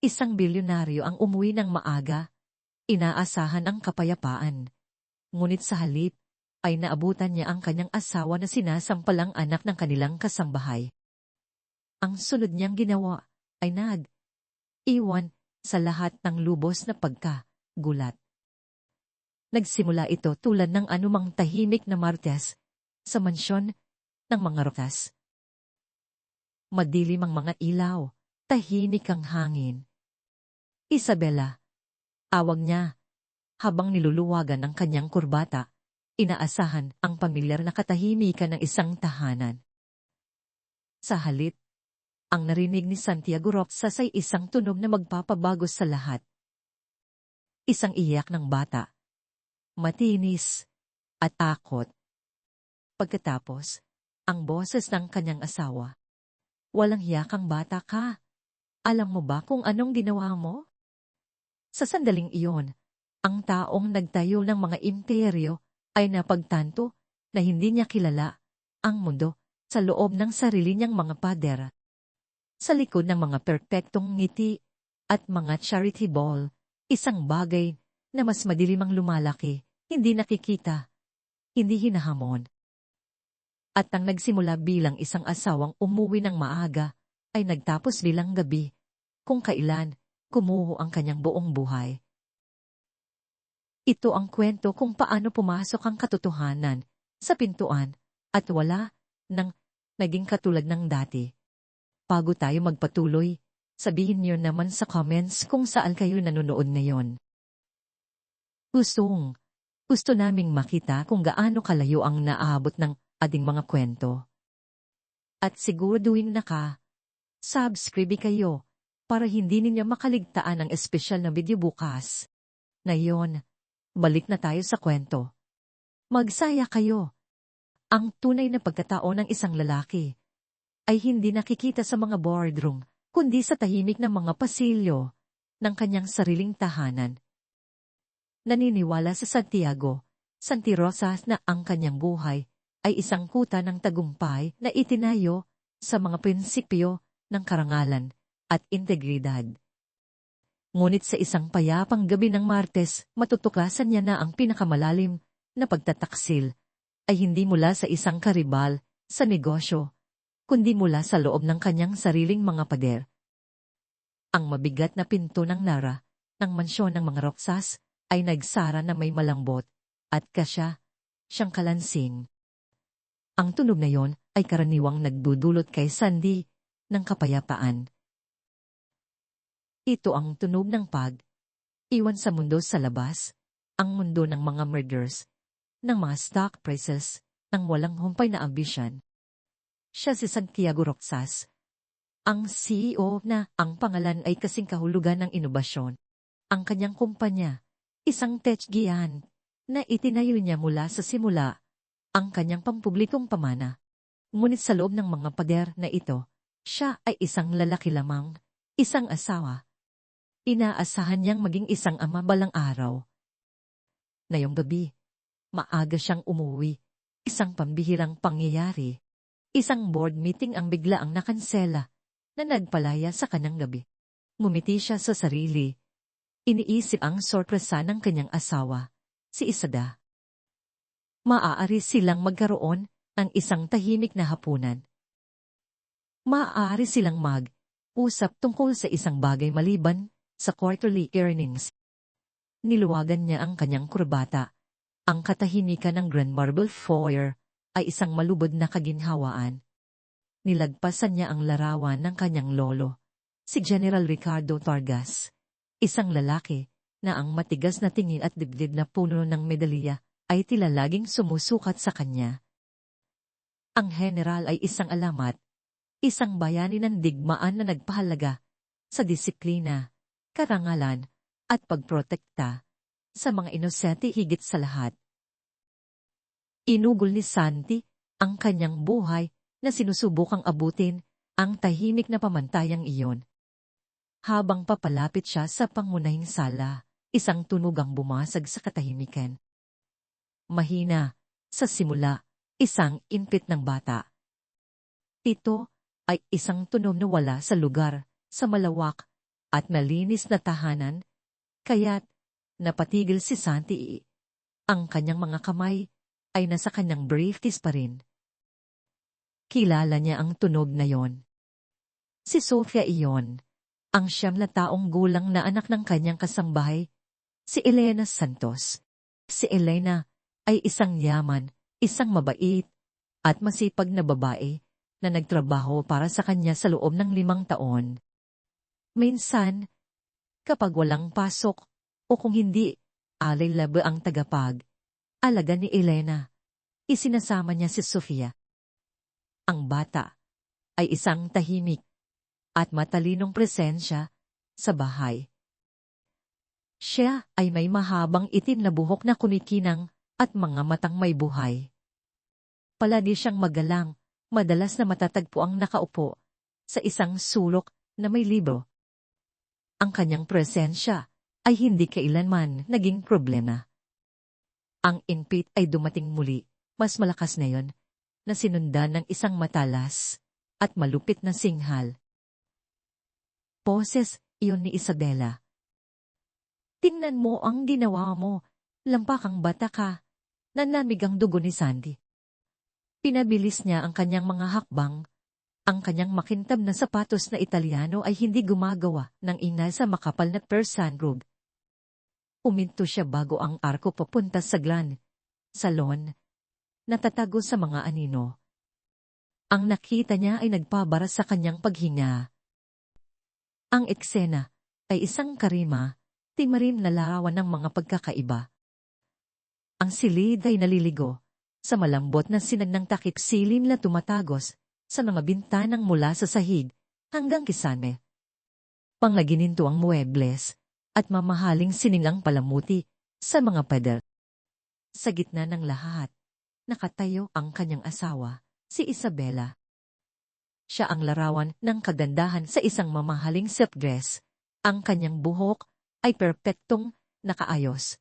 Isang bilyonaryo ang umuwi ng maaga, inaasahan ang kapayapaan. Ngunit sa halip, ay naabutan niya ang kanyang asawa na sinasampalang anak ng kanilang kasambahay. Ang sunod niyang ginawa ay iwan sa lahat ng lubos na pagkagulat. Nagsimula ito tulad ng anumang tahimik na Martes sa mansyon ng mga Rojas. Madilim ang mga ilaw, tahimik ang hangin. Isabela, awag niya, habang niluluwagan ang kanyang kurbata, inaasahan ang pamilyar na katahimikan ng isang tahanan. Sa halip, ang narinig ni Santiago Roxas ay isang tunog na magpapabago sa lahat. Isang iyak ng bata, matinis at takot. Pagkatapos, ang boses ng kanyang asawa. Walang hiya kang bata ka. Alam mo ba kung anong ginawa mo? Sa sandaling iyon, ang taong nagtayo ng mga imperyo ay napagtanto na hindi niya kilala ang mundo sa loob ng sarili niyang mga pader. Sa likod ng mga perpektong ngiti at mga charity ball, isang bagay na mas madilim ang lumalaki, hindi nakikita, hindi hinahamon. At ang nagsimula bilang isang asawang umuwi ng maaga, ay nagtapos bilang gabi, kung kailan kumuho ang kanyang buong buhay. Ito ang kwento kung paano pumasok ang katotohanan sa pintuan at wala nang naging katulad ng dati. Bago tayo magpatuloy, sabihin niyo naman sa comments kung saan kayo nanonood ngayon. Gusto naming makita kung gaano kalayo ang naaabot ng ating mga kwento. At siguraduhin na subscribe kayo para hindi ninyo makaligtaan ang espesyal na video bukas. Ngayon, balik na tayo sa kwento. Magsaya kayo. Ang tunay na pagkatao ng isang lalaki ay hindi nakikita sa mga boardroom, kundi sa tahimik na mga pasilyo ng kanyang sariling tahanan. Naniniwala sa Santi Rosas na ang kanyang buhay ay isang kuta ng tagumpay na itinayo sa mga prinsipyo ng karangalan at integridad. Ngunit sa isang payapang gabi ng Martes, matutuklasan niya na ang pinakamalalim na pagtataksil ay hindi mula sa isang karibal sa negosyo, kundi mula sa loob ng kanyang sariling mga pader. Ang mabigat na pinto ng Nara, ng mansyon ng mga Roxas, ay nagsara na may malambot, at siyang kalansing. Ang tunog na yon ay karaniwang nagdudulot kay Sandy ng kapayapaan. Ito ang tunog ng iwan sa mundo sa labas, ang mundo ng mga murders, ng mga stock prices, ng walang humpay na ambisyon. Siya si Santiago Roxas, ang CEO na ang pangalan ay kasing kahulugan ng inobasyon. Ang kanyang kumpanya, isang tech giant, na itinayo niya mula sa simula, ang kanyang pampublikong pamana. Ngunit sa loob ng mga pader na ito, siya ay isang lalaki lamang, isang asawa. Inaasahan niyang maging isang ama balang araw. Ngayong gabi, maaga siyang umuwi, isang pambihirang pangyayari. Isang board meeting ang biglaang nakansela, na nagpalaya sa kanyang gabi. Ngumiti siya sa sarili. Iniisip ang sorpresa ng kanyang asawa, si Isada. Maaari silang magkaroon ng isang tahimik na hapunan. Maaari silang mag-usap tungkol sa isang bagay maliban sa quarterly earnings. Niluwagan niya ang kanyang kurbata. Ang katahimikan ng Grand Marble Foyer ay isang malubod na kaginhawaan. Nilagpasan niya ang larawan ng kanyang lolo, si General Ricardo Vargas, isang lalaki na ang matigas na tingin at dibdib na puno ng medalya ay tila laging sumusukat sa kanya. Ang general ay isang alamat, isang bayani ng digmaan na nagpahalaga sa disiplina, karangalan, at pagprotekta sa mga inosente higit sa lahat. Inugol ni Santi ang kanyang buhay na sinusubukang abutin ang tahimik na pamantayang iyon. Habang papalapit siya sa pangunahing sala, isang tunog ang bumasag sa katahimikan. Mahina, sa simula, isang impit ng bata. Ito ay isang tunog na wala sa lugar, sa malawak at malinis na tahanan, kaya't napatigil si Santi. Ang kanyang mga kamay ay nasa kanyang briefcase pa rin. Kilala niya ang tunog na yon. Si Sofia iyon, ang 9 na taong gulang na anak ng kanyang kasambahay, si Elena Santos. Si Elena ay isang yaman, isang mabait, at masipag na babae na nagtrabaho para sa kanya sa loob ng 5 taon. Minsan, kapag walang pasok, o kung hindi, alay laba ang tagapag-alaga ni Elena, isinasama niya si Sofia. Ang bata ay isang tahimik at matalinong presensya sa bahay. Siya ay may mahabang itim na buhok na kumikinang at mga matang may buhay. Palagi siyang magalang, madalas na matatagpo ang nakaupo sa isang sulok na may libro. Ang kanyang presensya ay hindi kailanman naging problema. Ang inpit ay dumating muli, mas malakas na yon, na sinundan ng isang matalas at malupit na singhal. Boses iyon ni Isabela. Tingnan mo ang ginawa mo, lampakang bata ka, nanlamig ang dugo ni Sandy. Pinabilis niya ang kanyang mga hakbang. Ang kanyang makintab na sapatos na Italiano ay hindi gumagawa ng ingay sa makapal na persanrug. Uminto siya bago ang arko papunta sa salon, natatago sa mga anino. Ang nakita niya ay nagpabara sa kanyang paghinga. Ang eksena ay isang karima, timarim na larawan ng mga pagkakaiba. Ang silid ay naliligo sa malambot na sinag ng takip silim na tumatagos sa mga bintanang mula sa sahig hanggang kisame. Panglagininto ang muebles at mamahaling sinilang palamuti sa mga pader. Sa gitna ng lahat, nakatayo ang kanyang asawa, si Isabela. Siya ang larawan ng kagandahan sa isang mamahaling silk dress. Ang kanyang buhok ay perpektong nakaayos.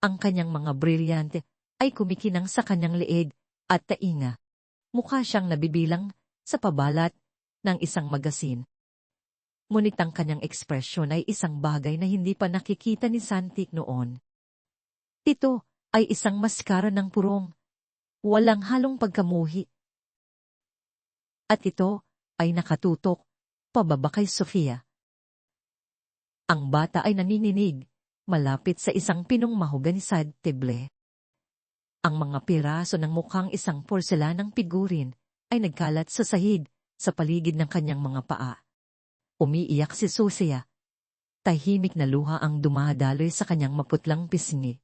Ang kanyang mga brilyante ay kumikinang sa kanyang leeg at tainga. Mukha siyang nabibilang sa pabalat ng isang magasin. Ngunit ang kanyang ekspresyon ay isang bagay na hindi pa nakikita ni Santi noon. Ito ay isang maskara ng purong, walang halong pagkamuhi. At ito ay nakatutok pababa kay Sofia. Ang bata ay nanininig, malapit sa isang pinong mahuganisad teble. Ang mga piraso ng mukhang isang porselanang figurin ay nagkalat sa sahig sa paligid ng kanyang mga paa. Umiiyak si Sofia. Tahimik na luha ang dumadaloy sa kanyang maputlang pisngi.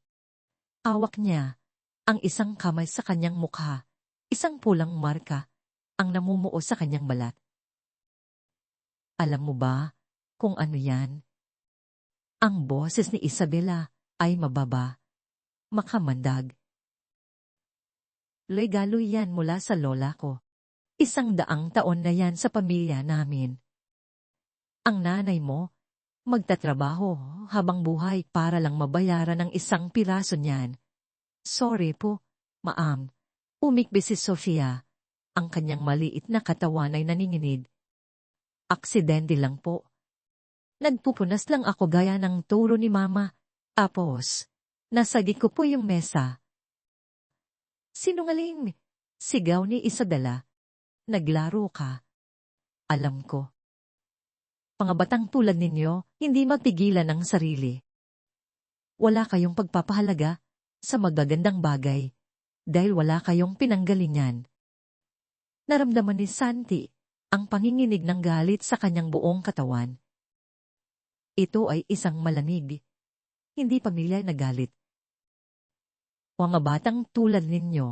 Hawak niya ang isang kamay sa kanyang mukha, isang pulang marka ang namumuo sa kanyang balat. Alam mo ba kung ano yan? Ang boses ni Isabela ay mababa, makamandag. Regalo yan mula sa lola ko. 100 taon na yan sa pamilya namin. Ang nanay mo, magtatrabaho habang buhay para lang mabayaran ng 1 piraso niyan. Sorry po, maam. Umikbi si Sofia. Ang kanyang maliit na katawan ay naninginig. Aksidente lang po. Nagpupunas lang ako gaya ng turo ni mama. Tapos, nasagi ko po yung mesa. Sinungaling, sigaw ni Isabela. Naglaro ka. Alam ko. Mga batang tulad ninyo, hindi mapigilan ang sarili. Wala kayong pagpapahalaga sa magagandang bagay dahil wala kayong pinanggalingan. Naramdaman ni Santi ang panginginig ng galit sa kanyang buong katawan. Ito ay isang malamig, hindi pamilya na galit. Mga batang tulad ninyo.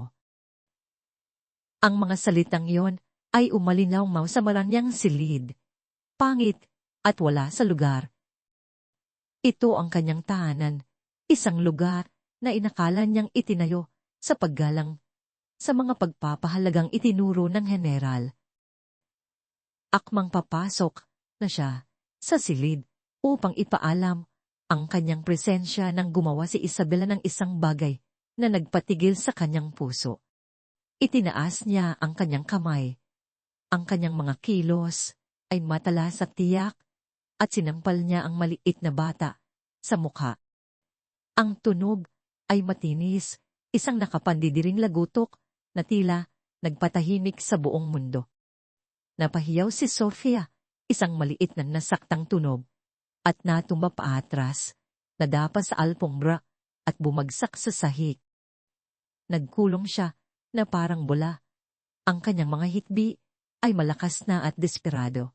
Ang mga salitang iyon ay umalinaw sa maranyang silid, pangit at wala sa lugar. Ito ang kanyang tahanan, isang lugar na inakala niyang itinayo sa paggalang sa mga pagpapahalagang itinuro ng general. Akmang papasok na siya sa silid upang ipaalam ang kanyang presensya nang gumawa si Isabela ng isang bagay na nagpatigil sa kanyang puso. Itinaas niya ang kanyang kamay. Ang kanyang mga kilos ay matalas at tiyak at sinampal niya ang maliit na bata sa mukha. Ang tunog ay matinis, isang nakapandidiring lagutok na tila nagpatahimik sa buong mundo. Napahiyaw si Sofia, isang maliit na nasaktang tunog, at natumba paatras, nadapa sa alpombra at bumagsak sa sahig. Nagkulong siya na parang bula. Ang kanyang mga hikbi ay malakas na at desperado.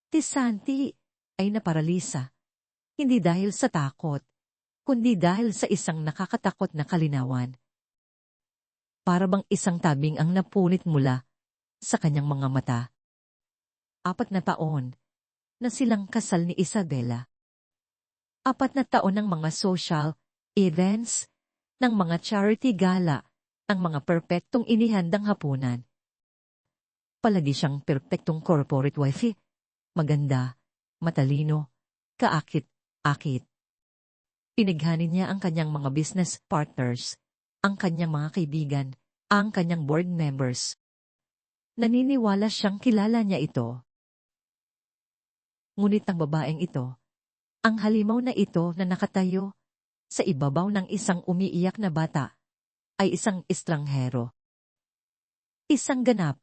Si Santi ay naparalisa, hindi dahil sa takot, kundi dahil sa isang nakakatakot na kalinawan. Para bang isang tabing ang napunit mula sa kanyang mga mata. 4 na taon na silang kasal ni Isabela. 4 na taon ng mga social events, ng mga charity gala, ang mga perpektong inihandang hapunan. Palagi siyang perpektong corporate wife, maganda, matalino, kaakit-akit. Pinighanin niya ang kanyang mga business partners, ang kanyang mga kaibigan, ang kanyang board members. Naniniwala siyang kilala niya ito. Ngunit ang babaeng ito, ang halimaw na ito na nakatayo sa ibabaw ng isang umiiyak na bata, ay isang estranghero. Isang ganap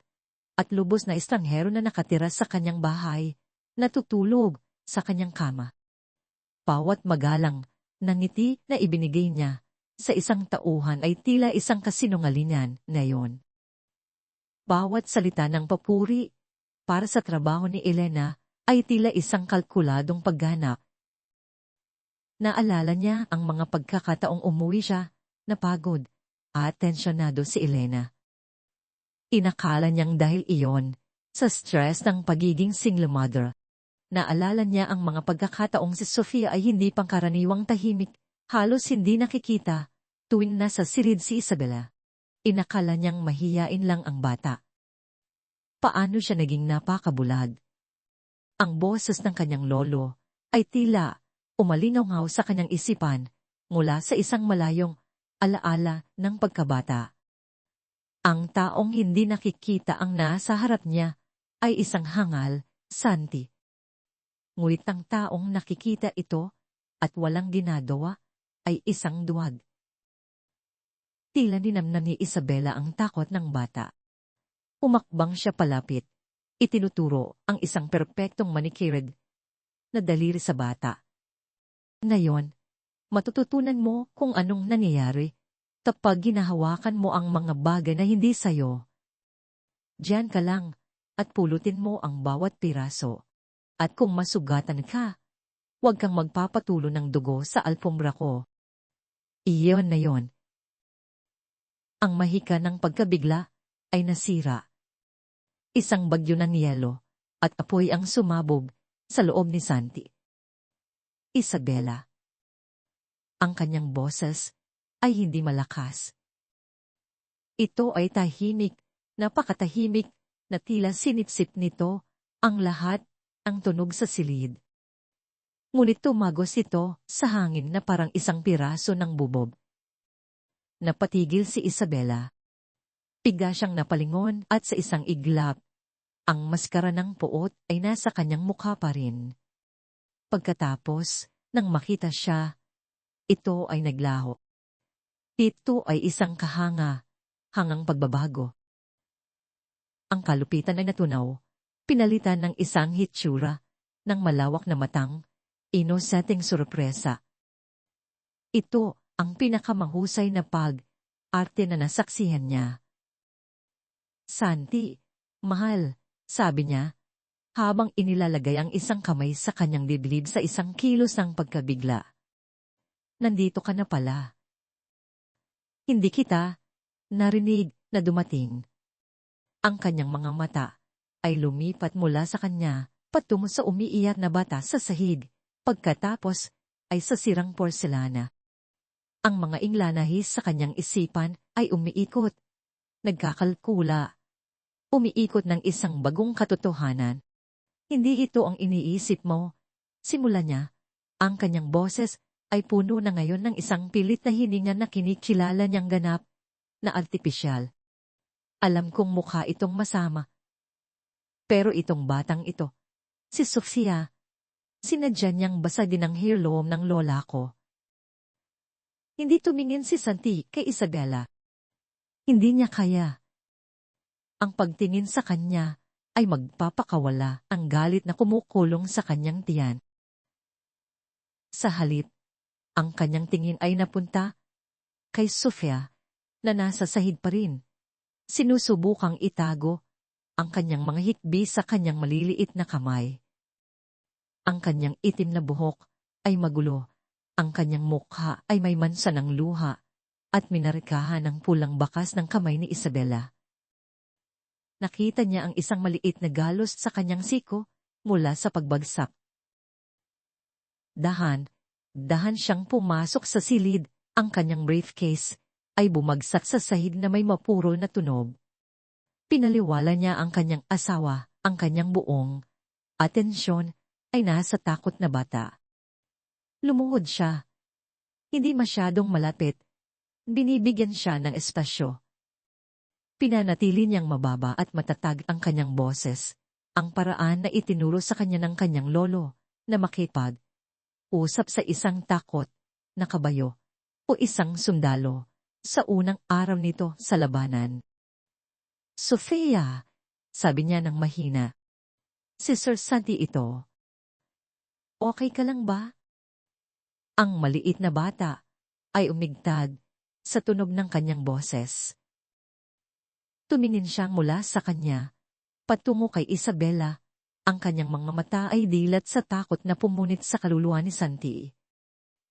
at lubos na estranghero na nakatira sa kanyang bahay, natutulog sa kanyang kama. Bawat magalang na ngiti na ibinigay niya sa isang tauhan ay tila isang kasinungalingan na yon. Bawat salita ng papuri para sa trabaho ni Elena ay tila isang kalkuladong pagganap. Naalala niya ang mga pagkakataong umuwi siya, napagod, at tensyonado si Elena. Inakala niyang dahil iyon sa stress ng pagiging single mother. Naalala niya ang mga pagkakataong si Sofia ay hindi pangkaraniwang tahimik, halos hindi nakikita tuwing nasa silid si Isabela. Inakala niyang mahiyain lang ang bata. Paano siya naging napakabulag? Ang boses ng kanyang lolo ay tila umalingaw sa kanyang isipan mula sa isang malayong alaala ng pagkabata. Ang taong hindi nakikita ang nasa harap niya ay isang hangal, Santi. Ngunit ang taong nakikita ito at walang ginagawa ay isang duwag. Tila ninamnan ni Isabela ang takot ng bata. Umakbang siya palapit. Itinuturo ang isang perpektong manicured na daliri sa bata. Ngayon, matututunan mo kung anong nangyayari kapag ginahawakan mo ang mga bagay na hindi sayo. Diyan ka lang at pulutin mo ang bawat piraso. At kung masugatan ka, huwag kang magpapatulo ng dugo sa alpombra ko. Iyon na yon. Ang mahika ng pagkabigla ay nasira. Isang bagyo ng yelo at apoy ang sumabog sa loob ni Santi. Isabela. Ang kanyang boses ay hindi malakas. Ito ay tahimik, napakatahimik, na tila sinipsip nito ang lahat ang tunog sa silid. Ngunit tumagos ito sa hangin na parang isang piraso ng bubob. Napatigil si Isabela. Piga siyang napalingon at sa isang iglap, ang maskara ng puot ay nasa kanyang mukha pa rin. Pagkatapos, nang makita siya, ito ay naglaho. Ito ay isang hangang pagbabago. Ang kalupitan ay natunaw, pinalitan ng isang hitsura, ng malawak na matang, inoseteng sorpresa. Ito ang pinakamahusay na arte na nasaksihan niya. Santi, mahal, sabi niya, habang inilalagay ang isang kamay sa kanyang dibdib sa isang kilos ng pagkabigla. Nandito ka na pala. Hindi kita narinig na dumating. Ang kanyang mga mata ay lumipat mula sa kanya patungo sa umiiyak na bata sa sahig, pagkatapos ay sa sirang porselana. Ang mga inglanahis sa kanyang isipan ay umiikot, nagkakalkula, umiikot ng isang bagong katotohanan. Hindi ito ang iniisip mo. Simula niya, ang kanyang boses ay puno na ngayon ng isang pilit na hininga na kinikilala niyang ganap na artipisyal. Alam kong mukha itong masama. Pero itong batang ito, si Sofia, Sinadya niyang basagin ang heirloom ng lola ko. Hindi tumingin si Santi kay Isabela. Hindi niya kaya. Ang pagtingin sa kanya ay magpapakawala ang galit na kumukulong sa kanyang tiyan. Sa halip, ang kanyang tingin ay napunta kay Sofia na nasa sahig pa rin. Sinusubukang itago ang kanyang mga hikbi sa kanyang maliliit na kamay. Ang kanyang itim na buhok ay magulo. Ang kanyang mukha ay may mansa ng luha at minarikahan ng pulang bakas ng kamay ni Isabela. Nakita niya ang isang maliit na galos sa kanyang siko mula sa pagbagsak. Dahan siyang pumasok sa silid, ang kanyang briefcase ay bumagsak sa sahig na may mapuro na tunog. Pinaliwala niya ang kanyang asawa, ang kanyang buong atensyon ay nasa takot na bata. Lumuhod siya. Hindi masyadong malapit. Binibigyan siya ng espasyo. Pinanatili niyang mababa at matatag ang kanyang boses, ang paraan na itinuro sa kanya ng kanyang lolo na makipag-usap sa isang takot na kabayo o isang sundalo sa unang araw nito sa labanan. Sofia, sabi niya ng mahina. Si Sir Santi ito. Okay ka lang ba? Ang maliit na bata ay umigtad sa tunog ng kanyang boses. Tumingin siyang mula sa kanya, patungo kay Isabela. Ang kanyang mga mata ay dilat sa takot na pumunit sa kaluluwa ni Santi.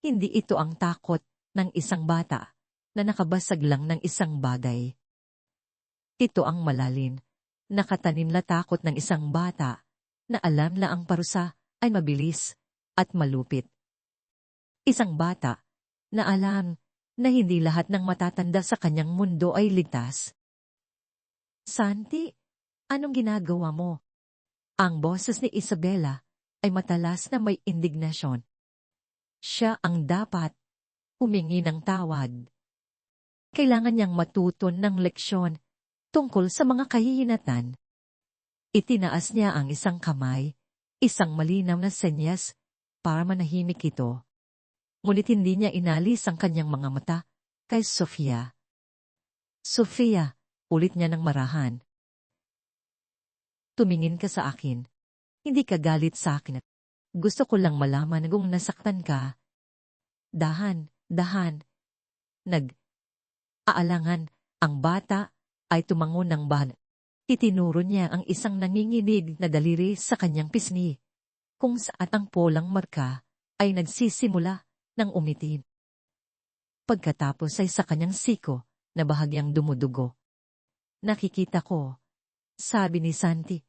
Hindi ito ang takot ng isang bata na nakabasag lang ng isang bagay. Ito ang malalim, nakatanim na takot ng isang bata na alam na ang parusa ay mabilis at malupit. Isang bata na alam na hindi lahat ng matatanda sa kanyang mundo ay ligtas. Santi, anong ginagawa mo? Ang boses ni Isabela ay matalas na may indignasyon. Siya ang dapat humingi ng tawad. Kailangan niyang matuton ng leksyon tungkol sa mga kahihinatan. Itinaas niya ang isang kamay, isang malinaw na senyas para manahimik ito. Ngunit hindi niya inalis ang kanyang mga mata kay Sofia. Sofia, ulit niya ng marahan. Tumingin ka sa akin. Hindi ka galit sa akin. Gusto ko lang malaman kung nasaktan ka. Dahan. Nag-aalangan, ang bata ay tumango ng bahan. Itinuro niya ang isang nanginginig na daliri sa kanyang pisngi, kung saan ang polang marka ay nagsisimula ng umitim. Pagkatapos ay sa kanyang siko na bahagyang dumudugo. Nakikita ko, sabi ni Santi.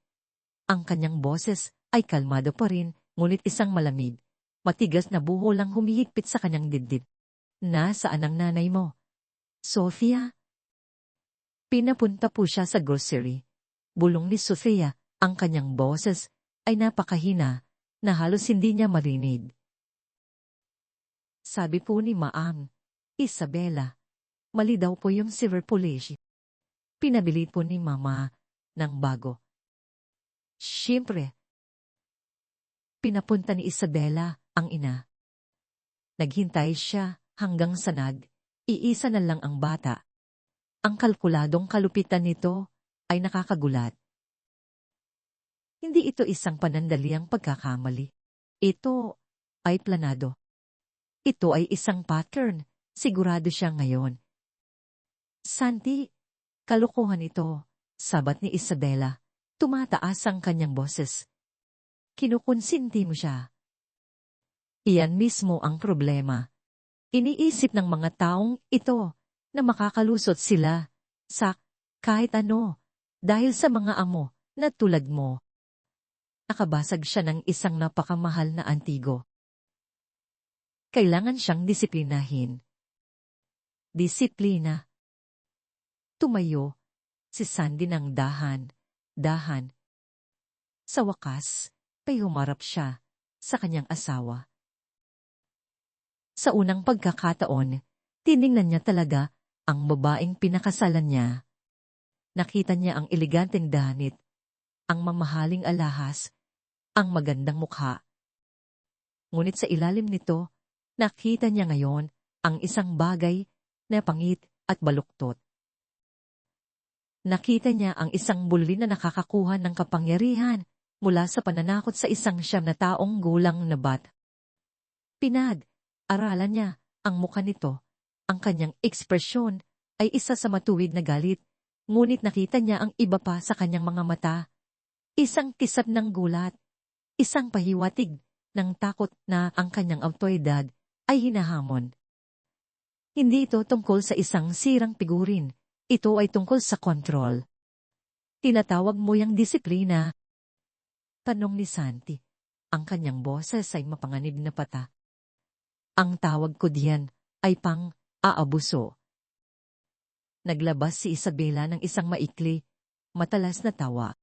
Ang kanyang boses ay kalmado pa rin, ngunit isang malamig, matigas na buhol ang humihigpit sa kanyang dibdib. Nasaan ang nanay mo? Sofia? Pinapunta po siya sa grocery. Bulong ni Sofia, ang kanyang boses ay napakahina na halos hindi niya marinig. Sabi po ni Maam, Isabela, mali daw po yung silver polish. Pinabili po ni Mama ng bago. Siyempre. Pinapunta ni Isabela, ang ina. Naghintay siya hanggang sa iisa na lang ang bata. Ang kalkuladong kalupitan nito ay nakakagulat. Hindi ito isang panandaliang pagkakamali. Ito ay planado. Ito ay isang pattern, sigurado siya ngayon. Santi, kalokohan ito, sabat ni Isabela. Tumataas ang kanyang boses. Kinukonsinti mo siya. Iyan mismo ang problema. Iniisip ng mga taong ito na makakalusot sila sa kahit ano dahil sa mga amo na tulad mo. Nakabasag siya ng isang napakamahal na antigo. Kailangan siyang disiplinahin. Disiplina. Tumayo si Sandy ng dahan. Sa wakas, ay humarap siya sa kanyang asawa. Sa unang pagkakataon, tiningnan niya talaga ang babaeng pinakasalan niya. Nakita niya ang eleganteng danit, ang mamahaling alahas, ang magandang mukha. Ngunit sa ilalim nito, nakita niya ngayon ang isang bagay na pangit at baluktot. Nakita niya ang isang bully na nakakakuha ng kapangyarihan mula sa pananakot sa isang 9 na taong gulang na bata. Pinag-aralan niya ang mukha nito. Ang kanyang ekspresyon ay isa sa matuwid na galit, ngunit nakita niya ang iba pa sa kanyang mga mata. Isang kisap ng gulat, isang pahiwatig ng takot na ang kanyang awtoridad ay hinahamon. Hindi ito tungkol sa isang sirang figurin. Ito ay tungkol sa kontrol. Tinatawag mo yang disiplina? Tanong ni Santi. Ang kanyang boses ay mapanganib na pata. Ang tawag ko diyan ay pang-aabuso. Naglabas si Isabela ng isang maikli, matalas na tawa.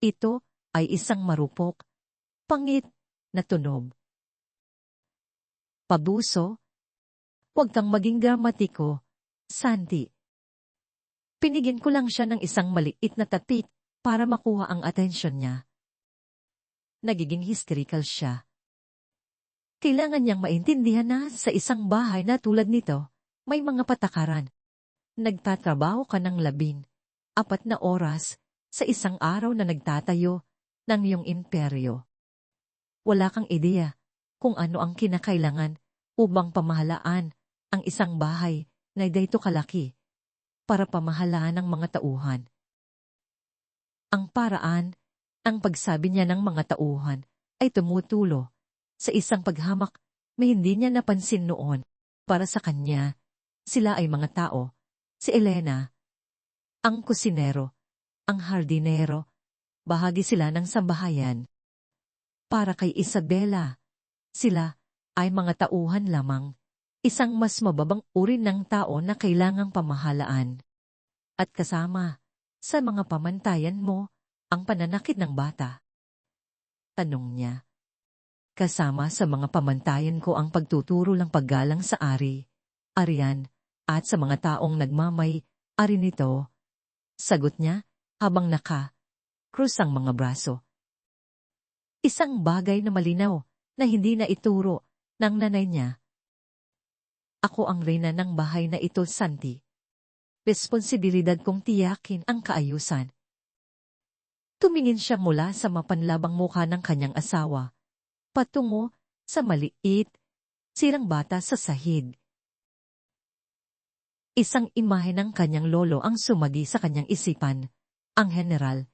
Ito ay isang marupok, pangit na tunog. Pabuso? Huwag kang maging gramatiko, Santi. Pinigyan ko lang siya ng isang maliit na tapik para makuha ang atensyon niya. Nagiging hysterical siya. Kailangan niyang maintindihan na sa isang bahay na tulad nito, may mga patakaran. Nagtatrabaho ka ng 14 na oras sa isang araw na nagtatayo ng iyong imperyo. Wala kang ideya kung ano ang kinakailangan upang pamahalaan ang isang bahay na dayto kalaki para pamahalaan ng mga tauhan. Ang paraan, ang pagsabi niya ng mga tauhan ay tumutulo sa isang paghamak na hindi niya napansin noon. Para sa kanya, sila ay mga tao. Si Elena, ang kusinero, ang hardinero, bahagi sila ng sambahayan. Para kay Isabela, sila ay mga tauhan lamang, isang mas mababang uri ng tao na kailangang pamahalaan. At kasama sa mga pamantayan mo ang pananakit ng bata. Tanong niya. Kasama sa mga pamantayan ko ang pagtuturo ng paggalang sa ari, arian, at sa mga taong nagmamay-ari nito. Sagot niya habang naka-krus ang mga braso. Isang bagay na malinaw na hindi na ituro ng nanay niya. Ako ang reyna ng bahay na ito, Santi. Responsibilidad kong tiyakin ang kaayusan. Tumingin siya mula sa mapanlabang mukha ng kanyang asawa, patungo sa maliit, sirang bata sa sahig. Isang imahe ng kanyang lolo ang sumagi sa kanyang isipan. Ang general,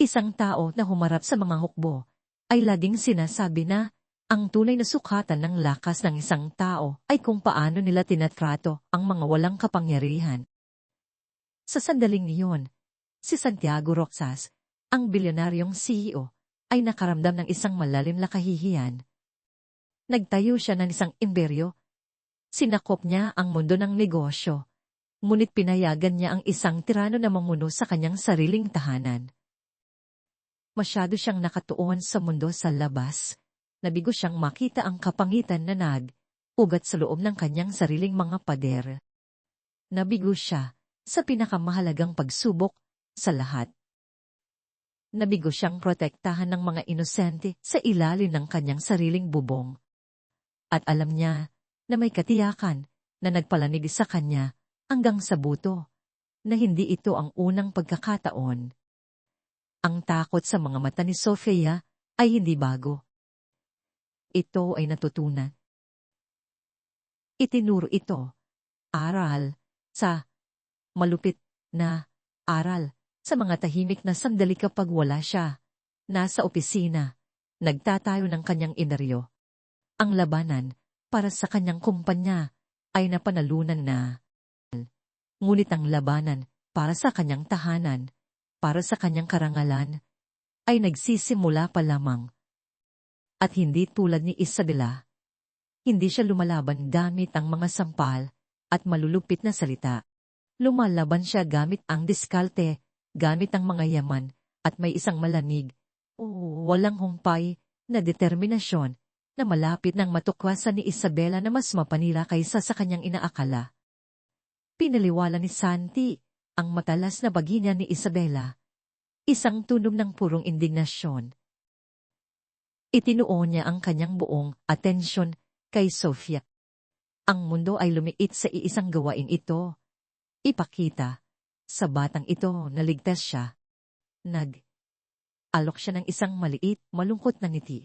isang tao na humarap sa mga hukbo, ay laging sinasabi na ang tunay na sukatan ng lakas ng isang tao ay kung paano nila tinatrato ang mga walang kapangyarihan. Sa sandaling niyon, si Santiago Roxas, ang bilyonaryong CEO, ay nakaramdam ng isang malalim na kahihiyan. Nagtayo siya ng isang imberyo. Sinakop niya ang mundo ng negosyo, ngunit pinayagan niya ang isang tirano na mamuno sa kanyang sariling tahanan. Masyado siyang nakatuon sa mundo sa labas. Nabigo siyang makita ang kapangitan na nag-ugat sa loob ng kanyang sariling mga pader. Nabigo siya sa pinakamahalagang pagsubok sa lahat. Nabigo siyang protektahan ng mga inosente sa ilalim ng kanyang sariling bubong. At alam niya na may katiyakan na nagpalanig sa kanya hanggang sa buto, na hindi ito ang unang pagkakataon. Ang takot sa mga mata ni Sofia ay hindi bago. Ito ay natutunan. Itinuro ito, aral, sa malupit na aral, sa mga tahimik na sandali kapag wala siya. Nasa opisina, nagtatayo ng kanyang inaryo. Ang labanan para sa kanyang kumpanya ay napanalunan na. Ngunit ang labanan para sa kanyang tahanan, para sa kanyang karangalan, ay nagsisimula pa lamang. At hindi tulad ni Isabela, hindi siya lumalaban gamit ang mga sampal at malulupit na salita. Lumalaban siya gamit ang diskarte, gamit ang mga yaman, at may isang malanig, o walang humpay, na determinasyon, na malapit ng matukwasan ni Isabela na mas mapanira kaysa sa kanyang inaakala. Pinaliwala ni Santi ang matalas na bagina ni Isabela. Isang tunog ng purong indignasyon. Itinuon niya ang kanyang buong atensyon kay Sofia. Ang mundo ay lumiit sa iisang gawain ito. Ipakita sa batang ito na ligtas siya. Alok siya ng isang maliit, malungkot na ngiti.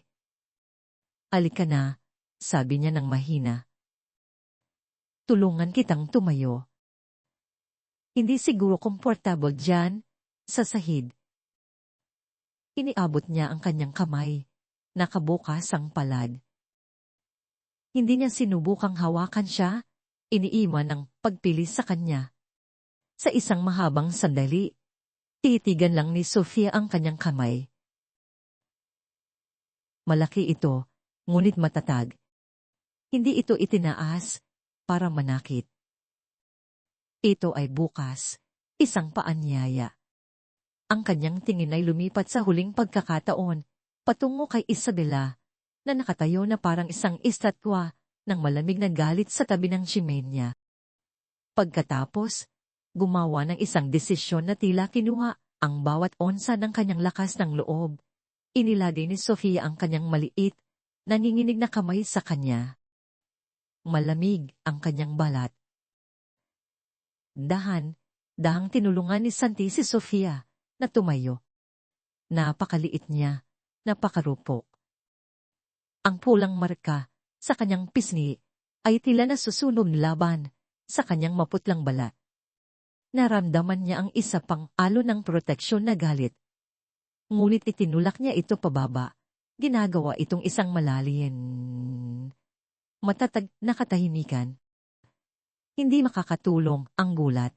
"Alika na," sabi niya ng mahina. "Tulungan kitang tumayo. Hindi siguro komportable diyan, sa sahig." Iniabot niya ang kanyang kamay. Nakabukas ang palad. Hindi niya sinubukang hawakan siya. Iniiwan ang pagpili sa kanya. Sa isang mahabang sandali, titigan lang ni Sofia ang kanyang kamay. Malaki ito, ngunit matatag. Hindi ito itinaas para manakit. Ito ay bukas, isang paanyaya. Ang kanyang tingin ay lumipat sa huling pagkakataon, patungo kay Isabela, na nakatayo na parang isang estatwa ng malamig na galit sa tabi ng tsimenya. Pagkatapos, gumawa ng isang desisyon na tila kinuha ang bawat onsa ng kanyang lakas ng loob. Inilagay ni Sofia ang kanyang maliit, nanginginig na kamay sa kanya. Malamig ang kanyang balat. Dahang tinulungan ni Santi si Sofia na tumayo. Napakaliit niya, napakarupok. Ang pulang marka sa kanyang pisngi ay tila nasusunog laban sa kanyang maputlang balat. Naramdaman niya ang isa pang alon ng proteksyon na galit. Ngunit itinulak niya ito pababa. Ginagawa itong isang malalim, matatag na katahimikan. Hindi makakatulong ang gulat.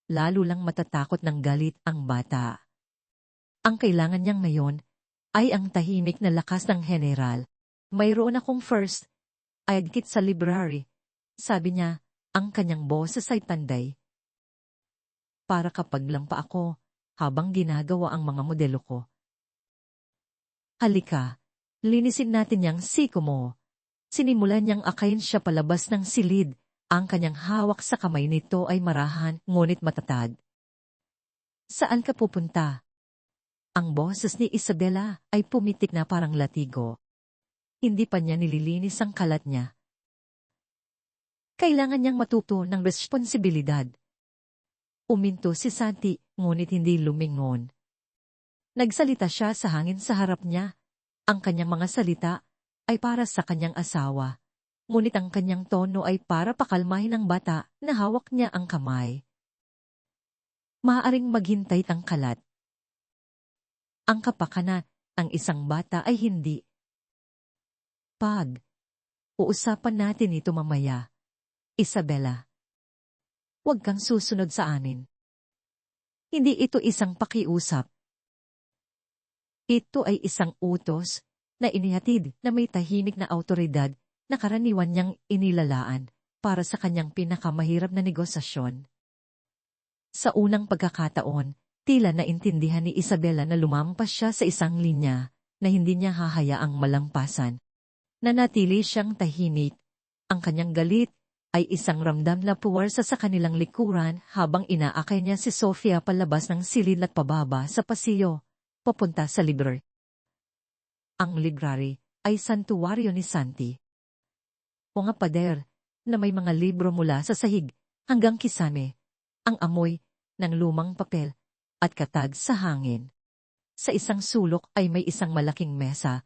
Lalo lang matatakot ng galit ang bata. Ang kailangan niyang ngayon ay ang tahimik na lakas ng general. "Mayroon akong first aid kit sa library," sabi niya, ang kanyang boses ay panday. "Para kapag lang pa ako habang ginagawa ang mga modelo ko." "Halika, linisin natin yang siko mo." Sinimulan niyang akayin siya palabas ng silid. Ang kanyang hawak sa kamay nito ay marahan ngunit matatag. "Saan ka pupunta?" Ang boses ni Isabela ay pumitik na parang latigo. Hindi pa niya nililinis ang kalat niya. Kailangan niyang matuto ng responsibilidad. Uminto si Santi, ngunit hindi lumingon. Nagsalita siya sa hangin sa harap niya. Ang kanyang mga salita ay para sa kanyang asawa, ngunit ang kanyang tono ay para pakalmahin ang bata na hawak niya ang kamay. Maaaring maghintay ang kalat. Ang kapakanan ng isang bata ay hindi. Uusapan natin ito mamaya, Isabela. Huwag kang susunod sa amin. Hindi ito isang pakiusap. Ito ay isang utos na inihatid na may tahimik na awtoridad na karaniwan niyang inilalaan para sa kanyang pinakamahirap na negosasyon. Sa unang pagkakataon, tila naintindihan ni Isabela na lumampas siya sa isang linya na hindi niya hahayaang malampasan. Nanatili siyang tahimik. Ang kanyang galit ay isang ramdam na puwersa sa kanilang likuran habang inaakay niya si Sofia palabas ng silid at pababa sa pasilyo, papunta sa library. Ang library ay santuwaryo ni Santi. Mga pader na may mga libro mula sa sahig hanggang kisame, ang amoy ng lumang papel at katag sa hangin. Sa isang sulok ay may isang malaking mesa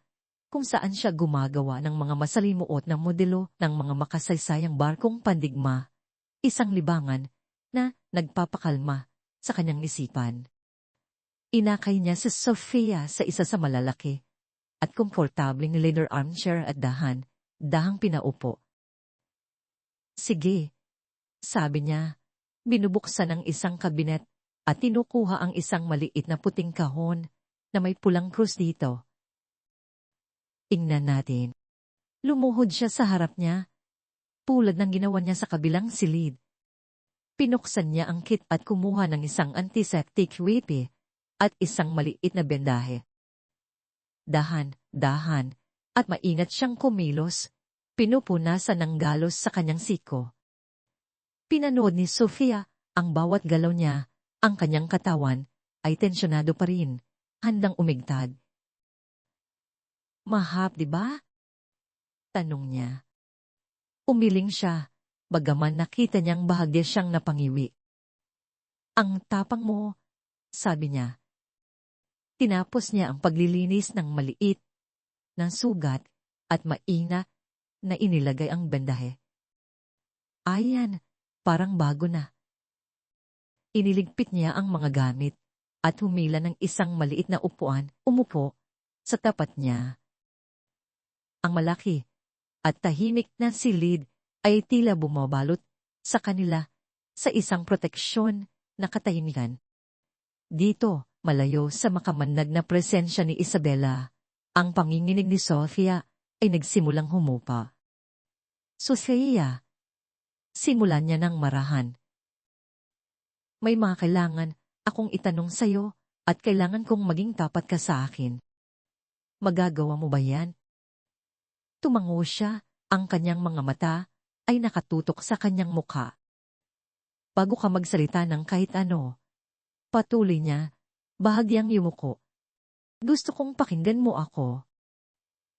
kung saan siya gumagawa ng mga masalimuot na modelo ng mga makasaysayang barkong pandigma, isang libangan na nagpapakalma sa kanyang isipan. Inakay niya si Sofia sa isa sa malalaki at komportableng leather armchair at dahang pinaupo. "Sige," sabi niya, binubuksan ang isang kabinet at tinukuha ang isang maliit na puting kahon na may pulang krus dito. "Tingnan natin." Lumuhod siya sa harap niya, tulad ng ginawa niya sa kabilang silid. Pinuksan niya ang kit at kumuha ng isang antiseptic wipe at isang maliit na bendahe. Dahan, at maingat siyang kumilos, pinupunasan ng galos sa kanyang siko. Pinanood ni Sofia ang bawat galaw niya, ang kanyang katawan ay tensyonado pa rin, handang umigtad. Mahap, di ba? Tanong niya. Umiling siya, bagaman nakita niyang bahagya siyang napangiwi. Ang tapang mo, sabi niya. Tinapos niya ang paglilinis ng maliit, ng sugat, at maina na inilagay ang bendahe. Ayan, parang bago na. Iniligpit niya ang mga gamit at humila ng isang maliit na upuan, umupo sa tapat niya. Ang malaki at tahimik na silid ay tila bumabalot sa kanila sa isang proteksyon na katahimikan. Dito, malayo sa makamandag na presensya ni Isabela, ang panginginig ni Sofia ay nagsimulang humupa. Sofia, simulan niya ng marahan. May mga kailangan akong itanong sa'yo at kailangan kong maging tapat ka sa akin. Magagawa mo ba yan? Tumango siya, ang kanyang mga mata ay nakatutok sa kanyang mukha. Bago ka magsalita ng kahit ano, patuloy niya, bahagyang yumuko. Gusto kong pakinggan mo ako.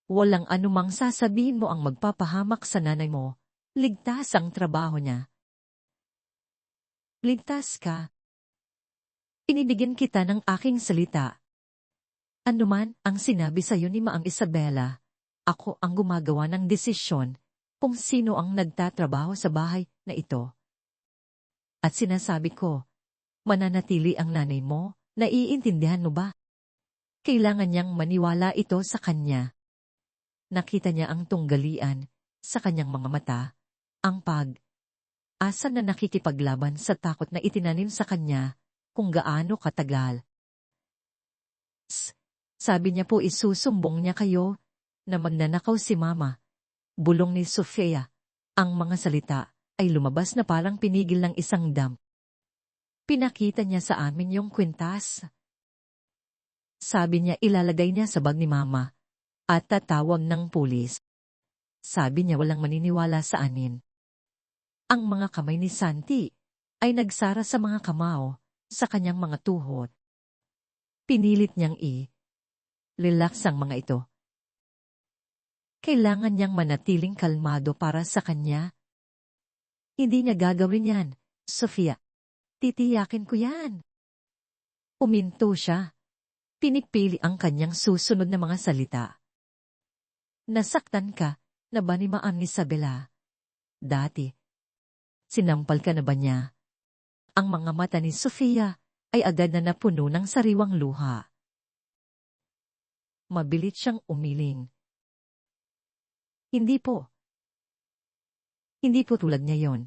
Walang anumang sasabihin mo ang magpapahamak sa nanay mo, ligtas ang trabaho niya. Ligtas ka. Pinibigyan kita ng aking salita. Ano man ang sinabi sa iyo ni Maang Isabela, ako ang gumagawa ng desisyon kung sino ang nagtatrabaho sa bahay na ito. At sinasabi ko, mananatili ang nanay mo, naiintindihan mo ba? Kailangan niyang maniwala ito sa kanya. Nakita niya ang tunggalian sa kanyang mga mata, ang asa na nakikipaglaban sa takot na itinanim sa kanya kung gaano katagal. Sabi niya po isusumbong niya kayo na magnanakaw si Mama. Bulong ni Sofia. Ang mga salita ay lumabas na parang pinigil ng isang dam. Pinakita niya sa amin yung kwintas. Sabi niya ilalagay niya sa bag ni Mama at tatawag ng pulis. Sabi niya walang maniniwala sa amin. Ang mga kamay ni Santi ay nagsara sa mga kamao sa kanyang mga tuhod. Pinilit niyang relax ang mga ito. Kailangan niyang manatiling kalmado para sa kanya. Hindi niya gagawin yan, Sofia. Titiyakin ko yan. Uminto siya. Pinipili ang kanyang susunod na mga salita. Nasaktan ka na ba ni Maang Isabela? Dati. Sinampal ka na ba niya? Ang mga mata ni Sofia ay agad na napuno ng sariwang luha. Mabilis siyang umiling. Hindi po. Hindi po tulad niya yon.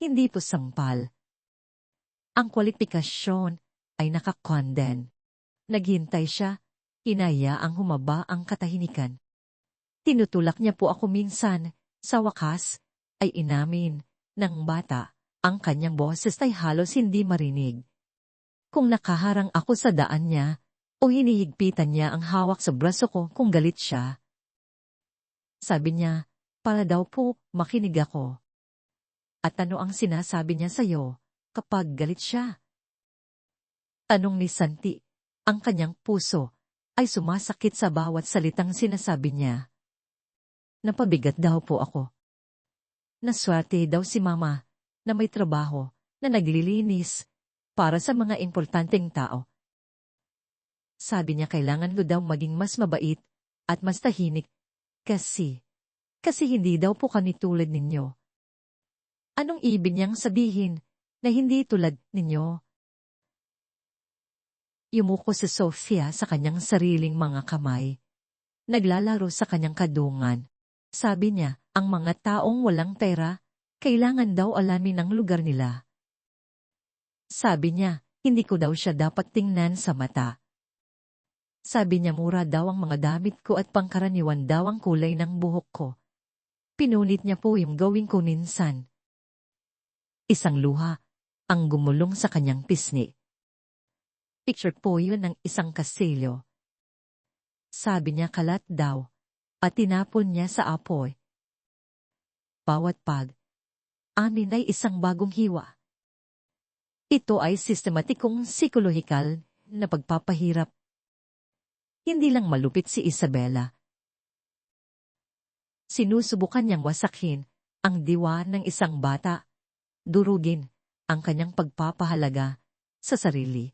Hindi po sampal. Ang kwalifikasyon ay nakakonden. Naghintay siya, hinayaang humaba ang katahimikan. Tinutulak niya po ako minsan, sa wakas, ay inamin ng bata, ang kanyang boses ay halos hindi marinig. Kung nakaharang ako sa daan niya, o hinihigpitan niya ang hawak sa braso ko kung galit siya. Sabi niya, para daw po makinig ako. At ano ang sinasabi niya sa'yo kapag galit siya? Tanong ni Santi, ang kanyang puso ay sumasakit sa bawat salitang sinasabi niya. Napabigat daw po ako. Naswerte daw si Mama na may trabaho na naglilinis para sa mga importanteng tao. Sabi niya kailangan ko daw maging mas mabait at mas tahimik kasi hindi daw po kami tulad ninyo. Anong ibig niyang sabihin na hindi tulad ninyo? Yumuko si Sofia sa kanyang sariling mga kamay. Naglalaro sa kanyang kadungan. Sabi niya, ang mga taong walang pera, kailangan daw alamin ang lugar nila. Sabi niya, hindi ko daw siya dapat tingnan sa mata. Sabi niya mura daw ang mga damit ko at pangkaraniwan daw ang kulay ng buhok ko. Pinunit niya po yung gawin ko minsan. Isang luha ang gumulong sa kanyang pisngi. Picture po yun ng isang kastilyo. Sabi niya kalat daw, at tinapon niya sa apoy. Bawat amin ay isang bagong hiwa. Ito ay sistematikong psikolohikal na pagpapahirap. Hindi lang malupit si Isabela. Sinusubukan niyang wasakin ang diwa ng isang bata, durugin ang kanyang pagpapahalaga sa sarili.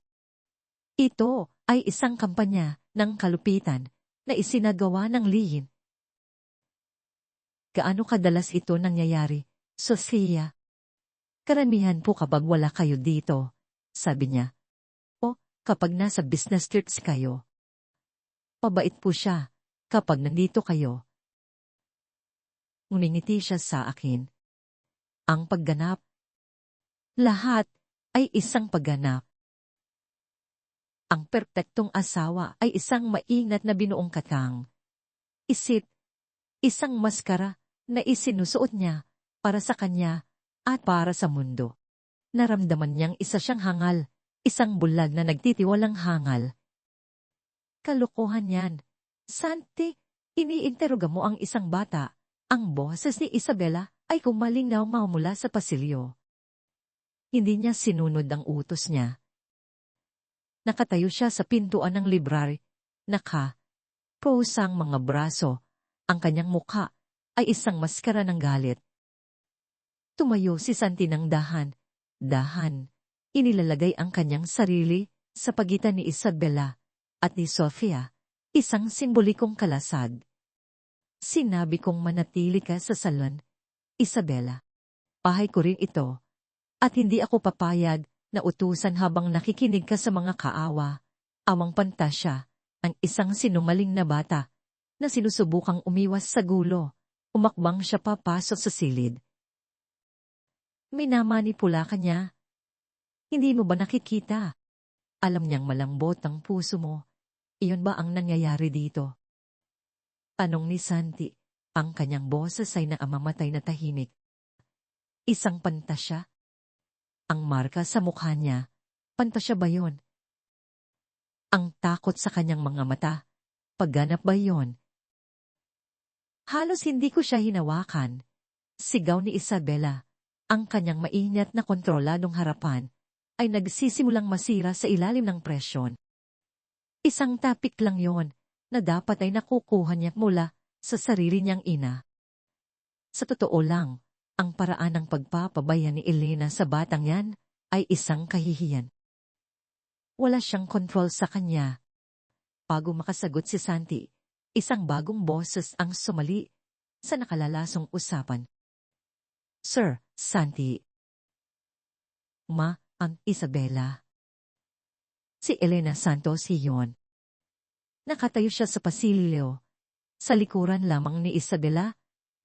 Ito ay isang kampanya ng kalupitan na isinagawa ng lihim. Gaano kadalas ito nangyayari, Sofia? Karamihan po kapag wala kayo dito, sabi niya. O kapag nasa business trips kayo. Pabait po siya kapag nandito kayo. Ngumingiti siya sa akin. Ang pagganap. Lahat ay isang pagganap. Ang perpektong asawa ay isang maingat na binuong katang. Isip, isang maskara na isinusuot niya para sa kanya at para sa mundo. Naramdaman niyang isa siyang hangal, isang bulag na nagtitiwalang hangal. Kalokohan yan. Santi, iniinteroga mo ang isang bata. Ang boses ni Isabela ay kumalingaw mula sa pasilyo. Hindi niya sinunod ang utos niya. Nakatayo siya sa pintuan ng library, pusang mga braso. Ang kanyang mukha ay isang maskara ng galit. Tumayo si Santi ng dahan. Inilalagay ang kanyang sarili sa pagitan ni Isabela at ni Sofia, isang simbolikong kalasag. Sinabi kong manatili ka sa salon, Isabela. Bahay ko rin ito, at hindi ako papayag na utusan habang nakikinig ka sa mga kaawa, awang pantasya, ang isang sinumaling na bata na sinusubukang umiwas sa gulo. Umakbang siya papasok sa silid. Minamanipula ka niya. Hindi mo ba nakikita? Alam niyang malambot ang puso mo. Iyon ba ang nangyayari dito? Tanong ni Santi, ang kanyang boses ay naamamatay na tahimik. Isang pantasya? Ang marka sa mukha niya, pantasya ba yon? Ang takot sa kanyang mga mata, pagganap ba yon? Halos hindi ko siya hinawakan. Sigaw ni Isabela, ang kanyang maingat na kontroladong harapan, ay nagsisimulang masira sa ilalim ng presyon. Isang tapik lang yon, na dapat ay nakukuha niya mula sa sarili niyang ina. Sa totoo lang, ang paraan ng pagpapabaya ni Elena sa batang yan ay isang kahihiyan. Wala siyang kontrol sa kanya. Bago makasagot si Santi, isang bagong boses ang sumali sa nakalalasong usapan. Sir, Santi. Ang Isabela. Si Elena Santos iyon. Nakatayo siya sa pasilyo. Sa likuran lamang ni Isabela,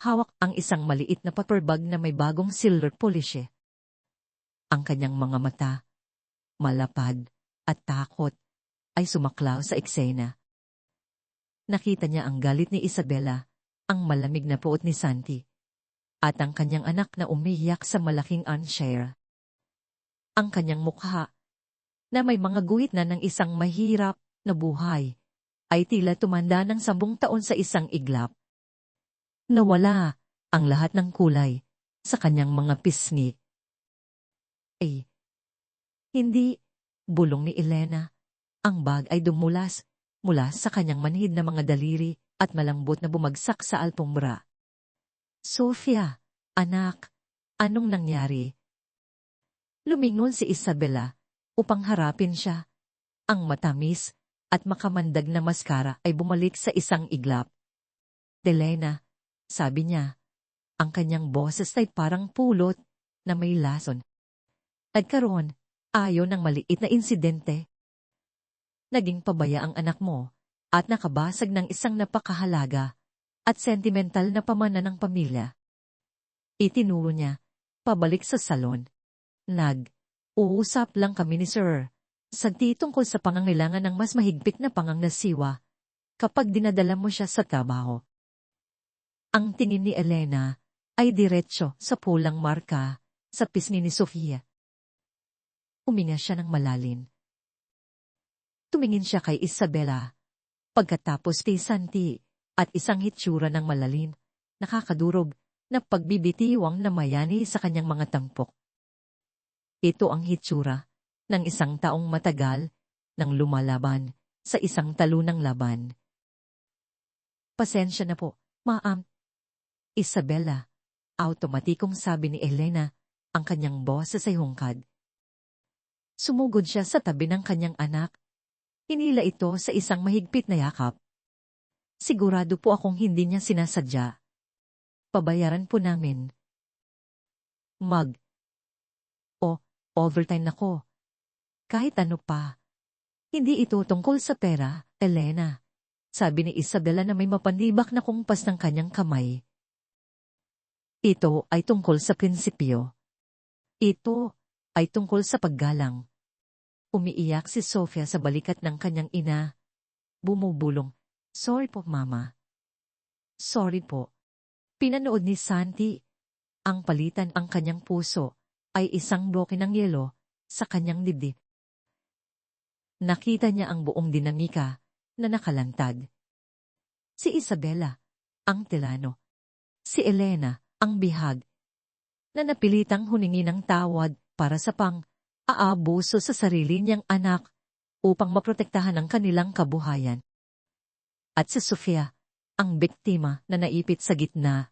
hawak ang isang maliit na paper bag na may bagong silver polish. Ang kanyang mga mata, malapad at takot, ay sumaklaw sa eksena. Nakita niya ang galit ni Isabela, ang malamig na puot ni Santi, at ang kanyang anak na umiyak sa malaking armchair. Ang kanyang mukha, na may mga guhit na ng isang mahirap na buhay, ay tila tumanda ng 10 taon sa isang iglap. Nawala ang lahat ng kulay sa kanyang mga pisngi. Hindi, bulong ni Elena. Ang bag ay dumulas mula sa kanyang manhid na mga daliri at malambot na bumagsak sa alpombra. Sofia, anak, anong nangyari? Lumingon si Isabela upang harapin siya. Ang matamis at makamandag na maskara ay bumalik sa isang iglap. Elena, sabi niya, ang kanyang boses ay parang pulot na may lason. Nagkaroon ng maliit na insidente. Naging pabaya ang anak mo at nakabasag ng isang napakahalaga at sentimental na pamana ng pamilya. Itinuro niya, pabalik sa salon. Uusap lang kami ni Sir Santi tungkol sa pangangailangan ng mas mahigpit na pangangnasiwa kapag dinadala mo siya sa trabaho. Ang tingin ni Elena ay diretso sa pulang marka sa pisngi ni Sofia. Huminga siya ng malalim. Tumingin siya kay Isabela. Pagkatapos kay Santi at isang hitsura ng malalim, nakakadurog na pagbibitiwang na mayani sa kanyang mga tampok. Ito ang hitsura ng isang taong matagal nang lumalaban sa isang talunang laban. Pasensya na po, Ma'am Isabela, automatikong sabi ni Elena, ang kanyang boses ay hungkad. Sumugod siya sa tabi ng kanyang anak. Hinila ito sa isang mahigpit na yakap. Sigurado po akong hindi niya sinasadya. Pabayaran po namin. Overtime na ko. Kahit ano pa. Hindi ito tungkol sa pera, Elena. Sabi ni Isabela na may mapanibak na kumpas ng kanyang kamay. Ito ay tungkol sa prinsipyo. Ito ay tungkol sa paggalang. Umiiyak si Sofia sa balikat ng kanyang ina. Bumubulong, "Sorry po, Mama." "Sorry po." Pinanood ni Santi. Ang palitan ang kanyang puso ay isang bloke ng yelo sa kanyang dibdib. Nakita niya ang buong dinamika na nakalantad. Si Isabela, ang tilano. Si Elena, ang bihag, na napilitang huningi ng tawad para sa pang-aabuso sa sarili niyang anak upang maprotektahan ang kanilang kabuhayan. At si Sofia, ang biktima na naipit sa gitna,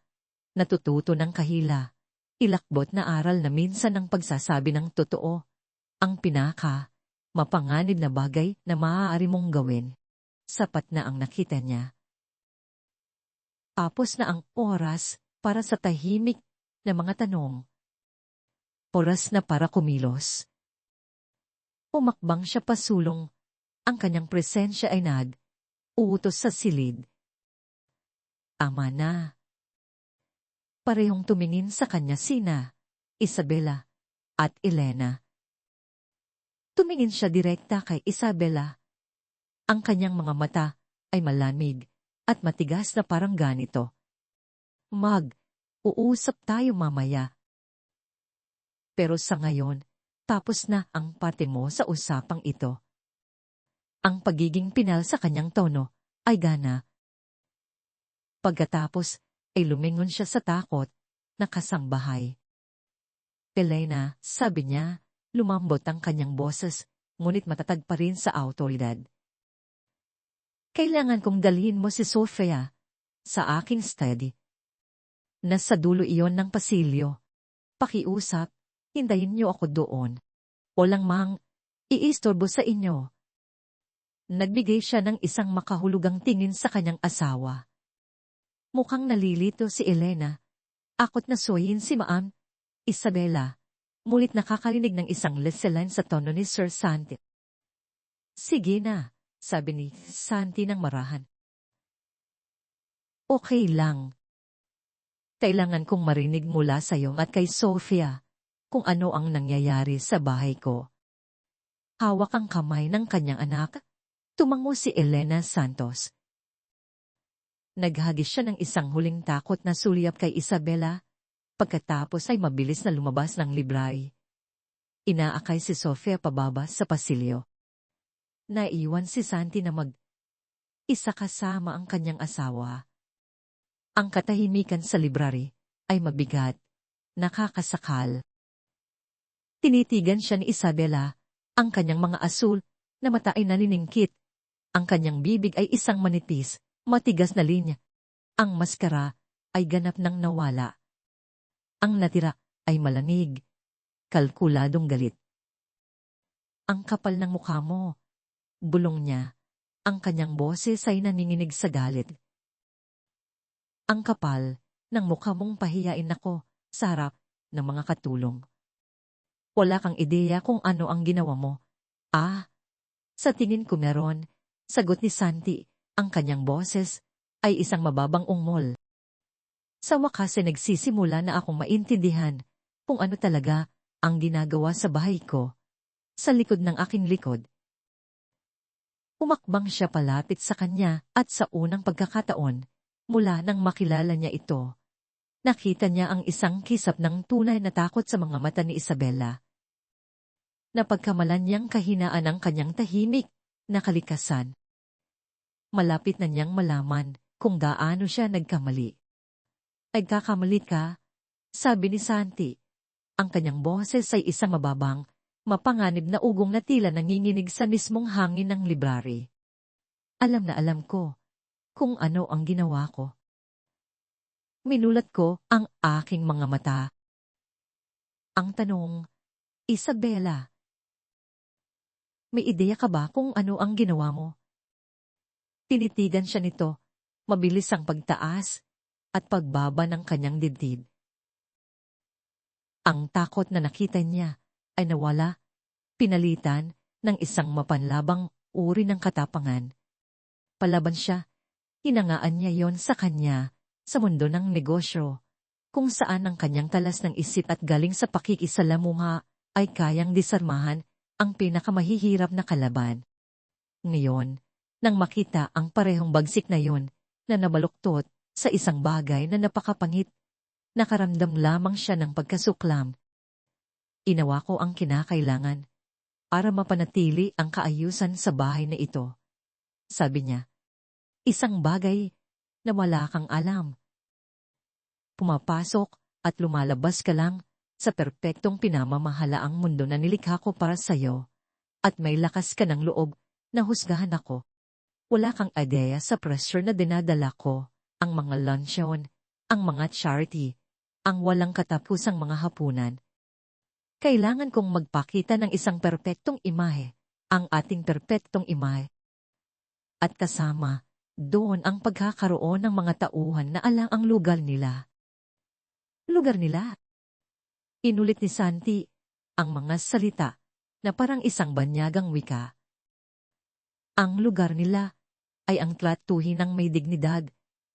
natututo ng kahila, ilakbot na aral na minsan ang pagsasabi ng totoo, ang mapanganib na bagay na maaari mong gawin. Sapat na ang nakita niya. Tapos na ang oras para sa tahimik na mga tanong. Oras na para kumilos. Umakbang siya pasulong. Ang kanyang presensya ay uutos sa silid. Tama na. Parehong tumingin sa kanya sina Isabela at Elena. Tumingin siya direkta kay Isabela. Ang kanyang mga mata ay malamig at matigas na parang ganito. Uusap tayo mamaya. Pero sa ngayon, tapos na ang parte mo sa usapang ito. Ang pagiging pinal sa kanyang tono ay gana. Pagkatapos ay lumingon siya sa takot na kasangbahay. Elena, sabi niya, lumambot ang kanyang boses, ngunit matatag pa rin sa awtoridad. Kailangan kong dalhin mo si Sofia sa aking study. Nasa dulo iyon ng pasilyo. Pakiusap, hintayin niyo ako doon. Walang iistorbo sa inyo. Nagbigay siya ng isang makahulugang tingin sa kanyang asawa. Mukhang nalilito si Elena. Akot na soyin si Ma'am Isabela. Mulit nakakarinig ng isang leselan sa tono ni Sir Santi. Sige na, sabi ni Santi ng marahan. Okay lang. Kailangan kong marinig mula sa iyo at kay Sofia kung ano ang nangyayari sa bahay ko. Hawak ang kamay ng kanyang anak. Tumango si Elena Santos. Naghagis siya ng isang huling takot na sulyap kay Isabela. Pagkatapos ay mabilis na lumabas ng library. Inaakay si Sofia pababa sa pasilyo. Naiwan si Santi na isa kasama ang kanyang asawa. Ang katahimikan sa library ay mabigat, nakakasakal. Tinitigan siya ni Isabela, ang kanyang mga asul na mata ay naniningkit. Ang kanyang bibig ay isang manipis, matigas na linya. Ang maskara ay ganap nang nawala. Ang natira ay malamig, kalkuladong galit. Ang kapal ng mukha mo, bulong niya. Ang kanyang boses ay naninginig sa galit. Ang kapal ng mukha mong pahiyain ako sa harap ng mga katulong. Wala kang ideya kung ano ang ginawa mo. Sa tingin ko meron, sagot ni Santi. Ang kanyang boses ay isang mababang ungmol. Sa wakas ay nagsisimula na akong maintindihan kung ano talaga ang ginagawa sa bahay ko, sa likod ng aking likod. Umakbang siya palapit sa kanya at sa unang pagkakataon, mula nang makilala niya ito, nakita niya ang isang kisap ng tunay na takot sa mga mata ni Isabela. Napagkamalan niyang kahinaan ang kanyang tahimik na kalikasan. Malapit na niyang malaman kung gaano siya nagkamali. Nagkakamali ka, sabi ni Santi. Ang kanyang boses ay isang mababang, mapanganib na ugong na tila nanginginig sa mismong hangin ng library. Alam na alam ko kung ano ang ginawa ko. Minulat ko ang aking mga mata. Ang tanong, Isabela, may ideya ka ba kung ano ang ginawa mo? Tinitigan siya nito, mabilis ang pagtaas at pagbaba ng kanyang dibdib. Ang takot na nakita niya ay nawala, pinalitan ng isang mapanlabang uri ng katapangan. Palaban siya, hinangaan niya yon sa kanya sa mundo ng negosyo, kung saan ang kanyang talas ng isip at galing sa pakikisalamuha ay kayang disarmahan ang pinakamahihirap na kalaban. Ngayon, nang makita ang parehong bagsik na yon na nabaluktot sa isang bagay na napakapangit, nakaramdam lamang siya ng pagkasuklam. Inawa ko ang kinakailangan para mapanatili ang kaayusan sa bahay na ito. Sabi niya, isang bagay na wala kang alam. Pumapasok at lumalabas ka lang sa perpektong pinamamahalaang mundo na nilikha ko para sa'yo, at may lakas ka ng loob na husgahan ako. Wala kang ideya sa pressure na dinadala ko, ang mga luncheon, ang mga charity, ang walang katapusang mga hapunan. Kailangan kong magpakita ng isang perpektong imahe, ang ating perpektong imahe. At kasama, doon ang pagkakaroon ng mga tauhan na alang ang lugar nila. Lugar nila. Inulit ni Santi ang mga salita na parang isang banyagang wika. Ang lugar nila ay ang tratuhin ng may dignidad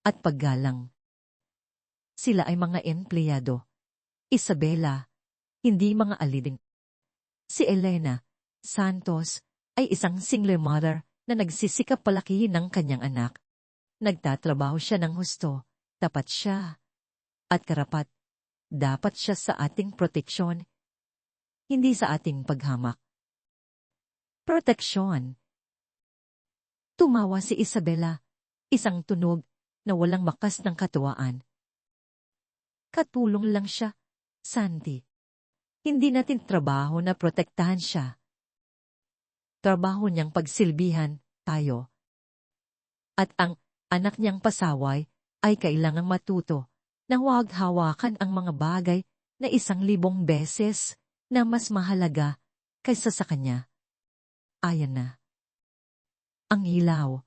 at paggalang. Sila ay mga empleyado. Isabela, hindi mga aliding. Si Elena Santos ay isang single mother na nagsisikap palakihin ng kanyang anak. Nagtatrabaho siya ng husto, tapat siya, at karapat. Dapat siya sa ating proteksyon, hindi sa ating paghamak. Proteksyon. Tumawa si Isabela, isang tunog na walang bakas ng katuwaan. Katulong lang siya, Santi. Hindi natin trabaho na protektahan siya. Trabaho niyang pagsilbihan tayo. At ang anak niyang pasaway ay kailangang matuto na huwag hawakan ang mga bagay na 1,000 beses na mas mahalaga kaysa sa kanya. Ayan na. Ang ilaw,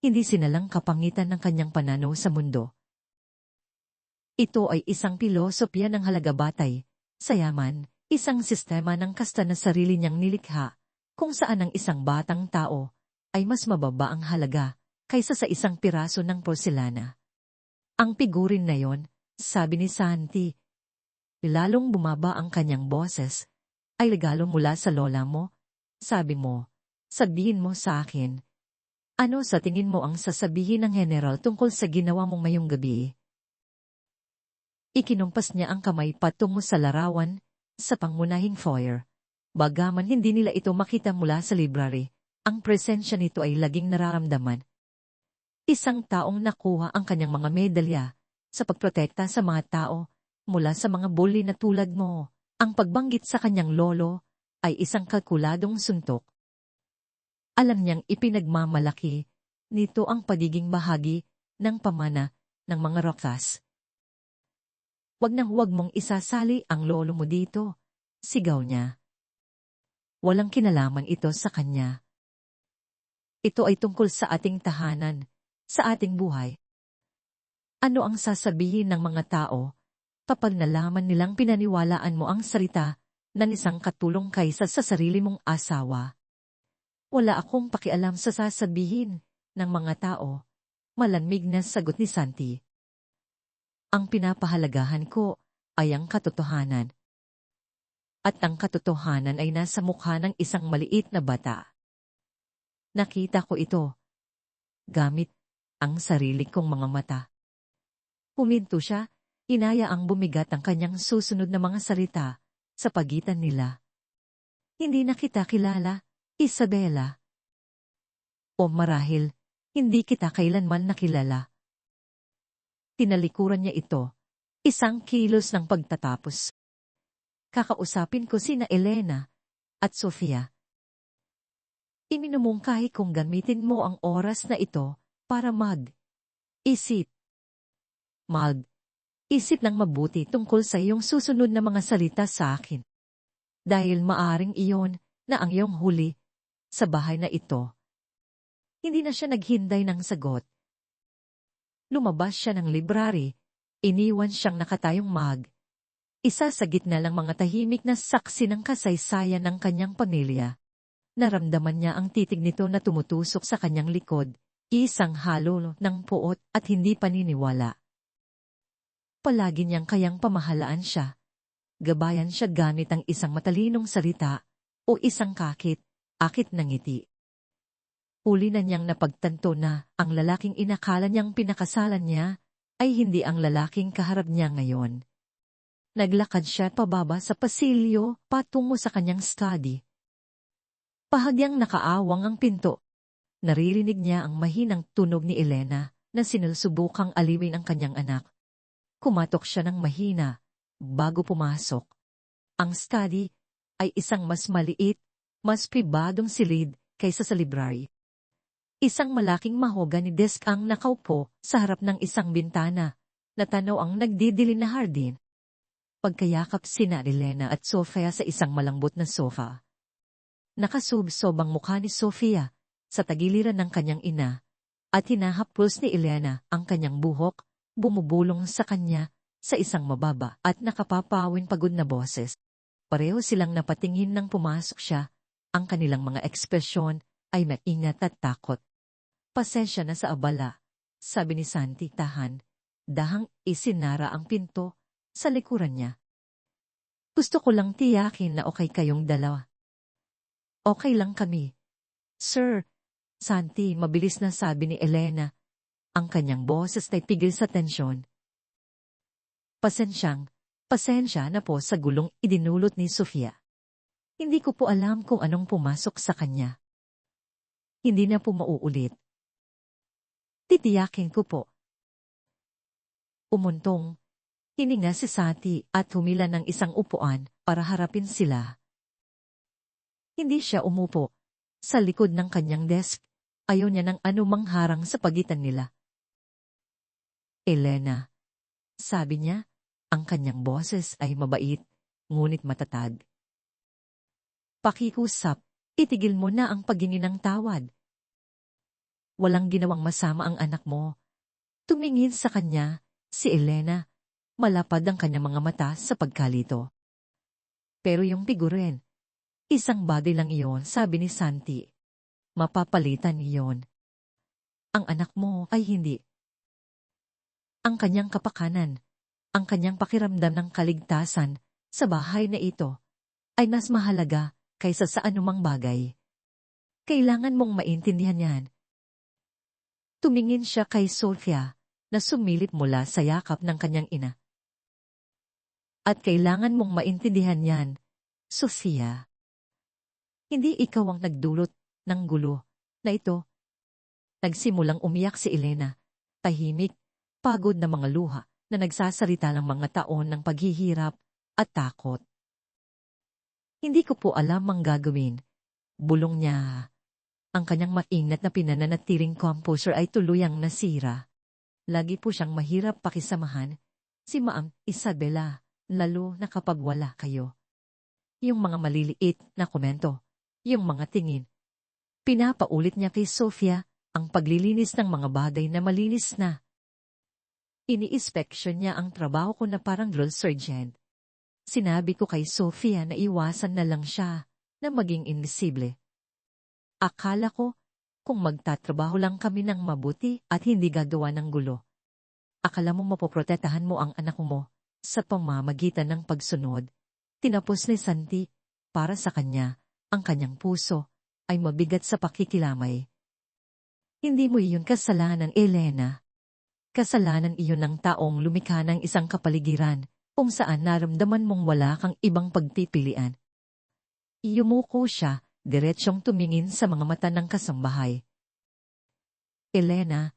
hindi sinalang kapangitan ng kanyang pananaw sa mundo. Ito ay isang pilosopya ng halaga-batay, sa yaman, isang sistema ng kasta na sarili niyang nilikha, kung saan ang isang batang tao ay mas mababa ang halaga kaysa sa isang piraso ng porselana. Ang figurin na yon, sabi ni Santi, lalong bumaba ang kanyang boses, ay regalo mula sa lola mo. Sabi mo, sabihin mo sa akin, ano sa tingin mo ang sasabihin ng general tungkol sa ginawa mong mayong gabi? Ikinumpas niya ang kamay patungo sa larawan, sa pangunahing foyer. Bagaman hindi nila ito makita mula sa library, ang presensya nito ay laging nararamdaman. Isang taong nakuha ang kanyang mga medalya sa pagprotekta sa mga tao mula sa mga bully na tulad mo. Ang pagbanggit sa kanyang lolo ay isang kalkuladong suntok. Alam niyang ipinagmamalaki nito ang pagiging bahagi ng pamana ng mga rokas. Huwag nang huwag mong isasali ang lolo mo dito, sigaw niya. Walang kinalaman ito sa kanya. Ito ay tungkol sa ating tahanan, sa ating buhay. Ano ang sasabihin ng mga tao kapag nalaman nilang pinaniwalaan mo ang salita ng isang katulong kaysa sa sarili mong asawa? Wala akong pakialam sa sasabihin ng mga tao, malamig na sagot ni Santi. Ang pinapahalagahan ko ay ang katotohanan. At ang katotohanan ay nasa mukha ng isang maliit na bata. Nakita ko ito gamit ang sarili kong mga mata. Huminto siya, inaya ang bumigat ang kanyang susunod na mga salita sa pagitan nila. Hindi na kita kilala, Isabela. O marahil, hindi kita kailanman nakilala. Tinalikuran niya ito, 1 kilos ng pagtatapos. Kakausapin ko sina Elena at Sofia. Iminumungkahi kong gamitin mo ang oras na ito para mag-isip. Mag-isip ng mabuti tungkol sa iyong susunod na mga salita sa akin. Dahil maaring iyon na ang iyong huli sa bahay na ito. Hindi na siya naghinday ng sagot. Lumabas siya ng library, iniwan siyang nakatayong isa sa gitna ng mga tahimik na saksi ng kasaysayan ng kanyang pamilya. Naramdaman niya ang titig nito na tumutusok sa kanyang likod, isang halo ng puot at hindi paniniwala. Palagi niyang kayang pamahalaan siya. Gabayan siya gamit ang isang matalinong salita o isang akit ng ngiti. Huli na niyang napagtanto na ang lalaking inakala niyang pinakasalan niya ay hindi ang lalaking kaharap niya ngayon. Naglakad siya pababa sa pasilyo patungo sa kanyang study. Bahagyang nakaawang ang pinto. Naririnig niya ang mahinang tunog ni Elena na sinusubukang aliwin ang kanyang anak. Kumatok siya ng mahina bago pumasok. Ang study ay isang mas maliit, mas pribadong silid kaysa sa library. Isang malaking mahogany desk ang nakaupo sa harap ng isang bintana, na tanaw ang nagdidilim na hardin. Pagkayakap sina Elena at Sofia sa isang malambot na sofa. Nakasubsob ang mukha ni Sofia sa tagiliran ng kanyang ina, at hinahaplos ni Elena ang kanyang buhok, bumubulong sa kanya sa isang mababa at nakapapawin pagod na boses. Pareho silang napatingin nang pumasok siya, ang kanilang mga ekspresyon ay maingat at takot. Pasensya na sa abala, sabi ni Santi dahang isinara ang pinto sa likuran niya. Gusto ko lang tiyakin na okay kayong dalawa. Okay lang kami. Sir, Santi, mabilis na sabi ni Elena. Ang kanyang boses ay pigil sa tensyon. Pasensya na po sa gulong idinulot ni Sofia. Hindi ko po alam kung anong pumasok sa kanya. Hindi na po mauulit. Titiyakin ko po. Umuntong, hininga si Santi at humila ng isang upuan para harapin sila. Hindi siya umupo. Sa likod ng kanyang desk, ayaw niya ng anumang harang sa pagitan nila. Elena, sabi niya, ang kanyang boses ay mabait, ngunit matatag. Pakiusap, itigil mo na ang paghingi ng tawad. Walang ginawang masama ang anak mo. Tumingin sa kanya, si Elena, malapad ang kanyang mga mata sa pagkalito. Pero yung figuren, isang bagay lang iyon, sabi ni Santi. Mapapalitan iyon. Ang anak mo ay hindi. Ang kanyang kapakanan, ang kanyang pakiramdam ng kaligtasan sa bahay na ito, ay mas mahalaga kaysa sa anumang bagay. Kailangan mong maintindihan yan. Tumingin siya kay Sofia na sumilip mula sa yakap ng kanyang ina. At kailangan mong maintindihan yan, Sofia. Hindi ikaw ang nagdulot ng gulo na ito. Nagsimulang umiyak si Elena, tahimik, pagod na mga luha na nagsasarita ng mga taon ng paghihirap at takot. Hindi ko po alam ang gagawin, bulong niya. Ang kanyang maingat na pinananatiling composure ay tuluyang nasira. Lagi po siyang mahirap pakisamahan, si Maang Isabela, lalo na kapag wala kayo. Yung mga maliliit na komento, yung mga tingin. Pinapaulit niya kay Sofia ang paglilinis ng mga bagay na malinis na. Ini-inspection niya ang trabaho ko na parang drill sergeant. Sinabi ko kay Sofia na iwasan na lang siya na maging invisible. Akala ko, kung magtatrabaho lang kami ng mabuti at hindi gagawa ng gulo. Akala mo mapoprotektahan mo ang anak mo sa pamamagitan ng pagsunod. Tinapos ni Santi, para sa kanya, ang kanyang puso ay mabigat sa pakikilamay. Hindi mo iyon kasalanan, Elena. Kasalanan iyon ng taong lumikha ng isang kapaligiran kung saan naramdaman mong wala kang ibang pagpipilian. Yumuko siya, diretsyong tumingin sa mga mata ng kasambahay. Elena,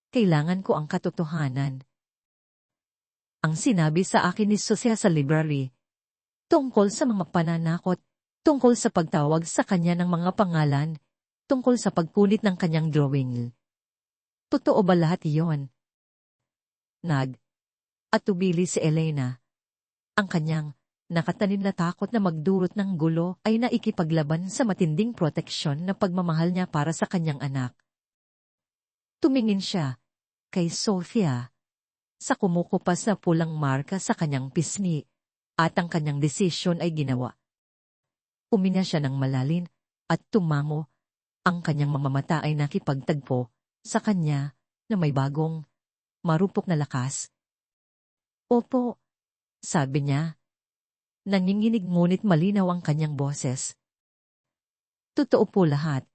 kailangan ko ang katotohanan. Ang sinabi sa akin ni Sofia sa library, tungkol sa mga pananakot, tungkol sa pagtawag sa kanya ng mga pangalan, tungkol sa pagkunit ng kanyang drawing. Totoo ba lahat iyon? Atubili si Elena. Ang kanyang nakatanim na takot na magdurot ng gulo ay naikipaglaban sa matinding proteksyon na pagmamahal niya para sa kanyang anak. Tumingin siya kay Sofia sa kumukupas na pulang marka sa kanyang pisngi at ang kanyang desisyon ay ginawa. Uminya siya ng malalim at tumango. Ang kanyang mga mata ay nakipagtagpo sa kanya na may bagong, marupok na lakas. Opo, sabi niya. Nanginginig ngunit malinaw ang kanyang boses. Totoo po lahat.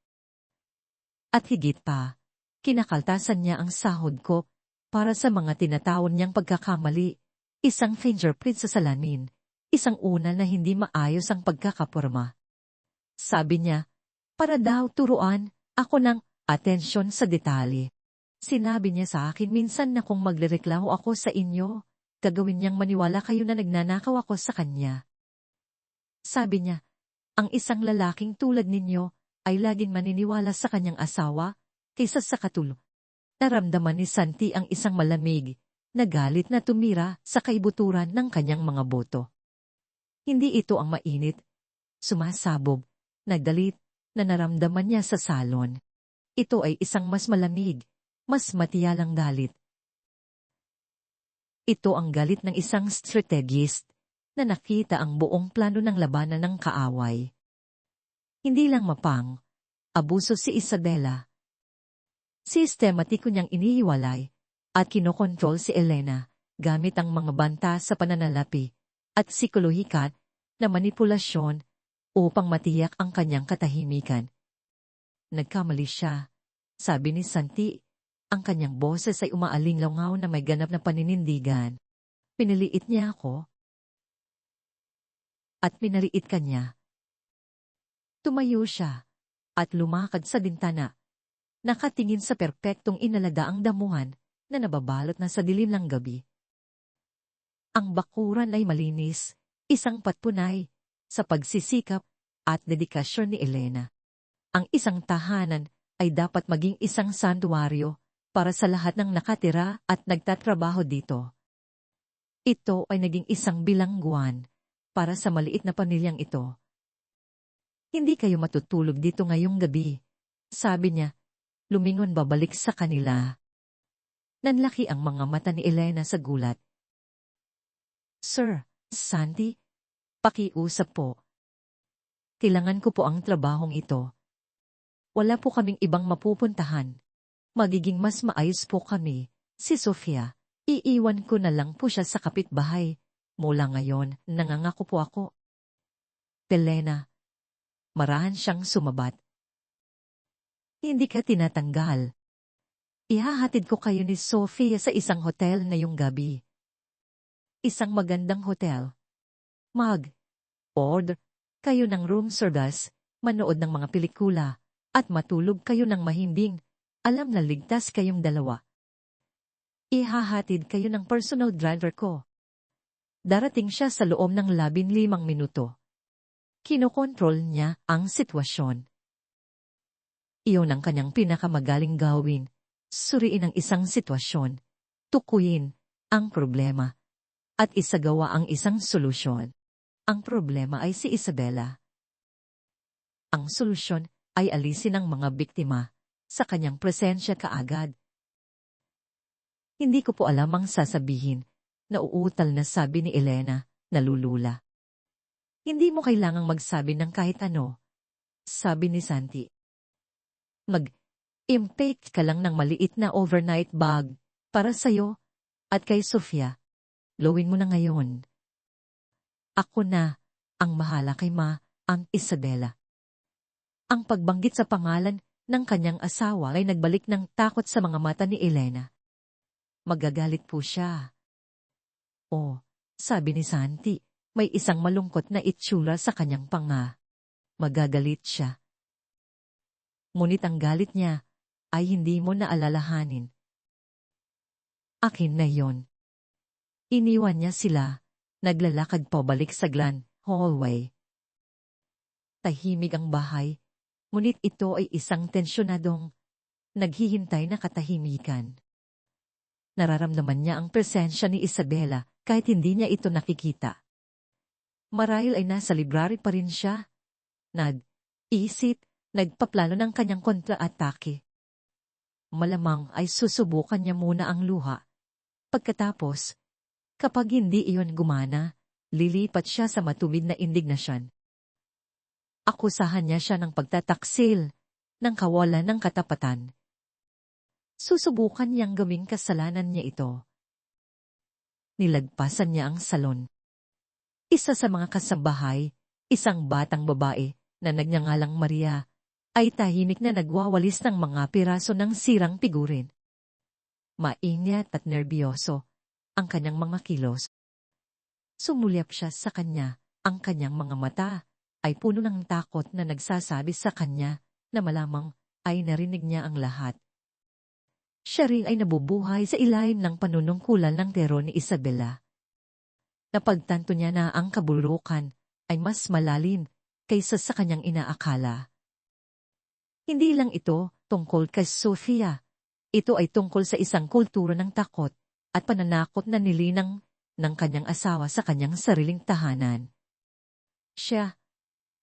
At higit pa, kinakaltasan niya ang sahod ko para sa mga tinatawon niyang pagkakamali, isang fingerprint sa salamin, isang unal na hindi maayos ang pagkakaporma. Sabi niya, para daw turuan ako ng atensyon sa detalye. Sinabi niya sa akin minsan na kung magrereklamo ako sa inyo, gagawin niyang maniwala kayo na nagnanakaw ako sa kanya. Sabi niya, ang isang lalaking tulad ninyo ay laging maniniwala sa kanyang asawa kaysa sa katulo. Naramdaman ni Santi ang isang malamig na galit na tumira sa kaibuturan ng kanyang mga boto. Hindi ito ang mainit, sumasabog, nagdalit na naramdaman niya sa salon. Ito ay isang mas malamig, mas matiyalang galit. Ito ang galit ng isang strategist na nakita ang buong plano ng labanan ng kaaway. Hindi lang mapang, abuso si Isabela. Sistematiko niyang inihiwalay at kinokontrol si Elena gamit ang mga banta sa pananalapi at psikolohikal na manipulasyon upang matiyak ang kanyang katahimikan. Nagkamali siya, sabi ni Santi. Ang kanyang boses ay umaalingaw na may ganap na paninindigan. Piniliit niya ako. At pinaliit ka niya. Tumayo siya at lumakad sa bintana. Nakatingin sa perpektong inaladaang damuhan na nababalot na sa dilim ng gabi. Ang bakuran ay malinis, isang patpunay sa pagsisikap at dedikasyon ni Elena. Ang isang tahanan ay dapat maging isang santuaryo para sa lahat ng nakatira at nagtatrabaho dito. Ito ay naging isang bilangguan para sa maliit na pamilyang ito. Hindi kayo matutulog dito ngayong gabi, sabi niya, lumingon babalik sa kanila. Nanlaki ang mga mata ni Elena sa gulat. Sir, Santi, pakiusap po. Kailangan ko po ang trabahong ito. Wala po kaming ibang mapupuntahan. Magiging mas maayos po kami, si Sofia. Iiwan ko na lang po siya sa kapitbahay. Mula ngayon, nangangako po ako. Elena, marahan siyang sumabat. Hindi ka tinatanggal. Ihahatid ko kayo ni Sofia sa isang hotel na yung gabi. Isang magandang hotel. Order kayo ng room service, manood ng mga pelikula, at matulog kayo ng mahimbing. Alam na ligtas kayong dalawa. Ihahatid kayo ng personal driver ko. Darating siya sa loob ng 15 minuto. Kinokontrol niya ang sitwasyon. Iyon ang kanyang pinakamagaling gawin. Suriin ang isang sitwasyon, tukuyin ang problema, at isagawa ang isang solusyon. Ang problema ay si Isabela. Ang solusyon ay alisin ang mga biktima sa kanyang presensya kaagad. Hindi ko po alam ang sasabihin, nauutal na sabi ni Elena, nalulula. Hindi mo kailangang magsabi ng kahit ano, sabi ni Santi. Mag-impake ka lang ng maliit na overnight bag para sa'yo at kay Sofia. Gawin mo na ngayon. Ako na ang mahala kay ang Isabela. Ang pagbanggit sa pangalan ng kanyang asawa ay nagbalik ng takot sa mga mata ni Elena. Magagalit po siya. Oh, sabi ni Santi, may isang malungkot na itsura sa kanyang panga. Magagalit siya. Ngunit ang galit niya ay hindi mo naalalahanin. Akin na yon. Iniwan niya sila, naglalakad pabalik sa Glen hallway. Tahimik ang bahay, Ngunit ito ay isang tensyonadong, naghihintay na katahimikan. Nararamdaman niya ang presensya ni Isabela kahit hindi niya ito nakikita. Marahil ay nasa library pa rin siya. Nag-isip, nagpaplano ng kanyang kontra-atake. Malamang ay susubukan niya muna ang luha. Pagkatapos, kapag hindi iyon gumana, lilipat siya sa matuwid na indignasyon. Akusahan niya siya ng pagtataksil, ng kawalan ng katapatan. Susubukan niyang gawing kasalanan niya ito. Nilagpasan niya ang salon. Isa sa mga kasambahay, isang batang babae na nagngangalang Maria, ay tahimik na nagwawalis ng mga piraso ng sirang figurin. Mainit at nerbiyoso ang kanyang mga kilos. Sumulyap siya sa kanya, ang kanyang mga mata ay puno ng takot na nagsasabi sa kanya na malamang ay narinig niya ang lahat. Siya rin ay nabubuhay sa ilalim ng panunungkulan ng tero ni Isabela. Napagtanto niya na ang kabulukan ay mas malalim kaysa sa kanyang inaakala. Hindi lang ito tungkol kay Sofia. Ito ay tungkol sa isang kultura ng takot at pananakot na nilinang ng kanyang asawa sa kanyang sariling tahanan. Siya,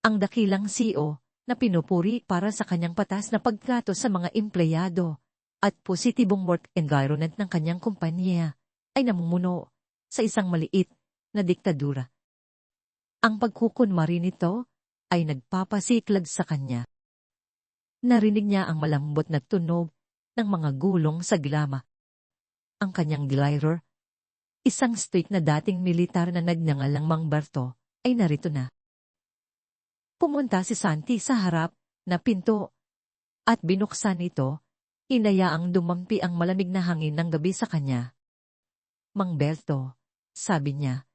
ang dakilang CEO na pinupuri para sa kanyang patas na pagtrato sa mga empleyado at positibong work environment ng kanyang kumpanya, ay namumuno sa isang maliit na diktadura. Ang pagkukunwari nito ay nagpapasiklag sa kanya. Narinig niya ang malambot na tunog ng mga gulong sa glama. Ang kanyang glider, isang stoic na dating militar na nagngangalang Mang Berto, ay narito na. Pumunta si Santi sa harap na pinto at binuksan ito, inayaang dumampi ang malamig na hangin ng gabi sa kanya. Mang Berto, sabi niya,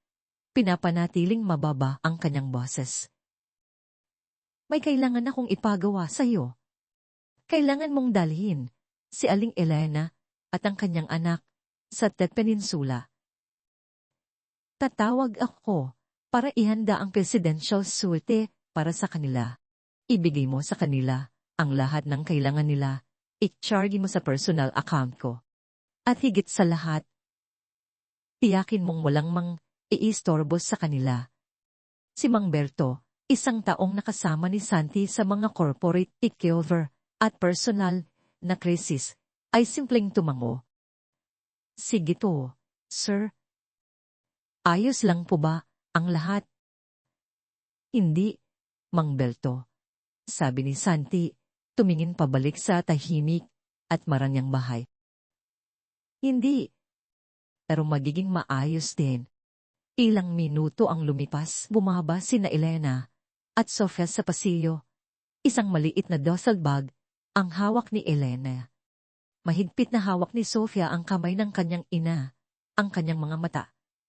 pinapanatiling mababa ang kanyang boses. May kailangan akong ipagawa sa iyo. Kailangan mong dalhin si Aling Elena at ang kanyang anak sa Tet Peninsula. Tatawag ako para ihanda ang presidential suite para sa kanila. Ibigay mo sa kanila ang lahat ng kailangan nila. I-charge mo sa personal account ko. At higit sa lahat, tiyakin mong walang iistorbo sa kanila. Si Mang Berto, isang taong nakasama ni Santi sa mga corporate takeover at personal na krisis, ay simpleng tumango. Sige po, sir. Ayos lang po ba ang lahat? Hindi, Mang Berto, sabi ni Santi, tumingin pabalik sa tahimik at maranyang bahay. Hindi, pero magiging maayos din. Ilang minuto ang lumipas, bumaba sina Elena at Sofia sa pasilyo. Isang maliit na duffel bag ang hawak ni Elena. Mahigpit na hawak ni Sofia ang kamay ng kanyang ina. Ang kanyang mga mata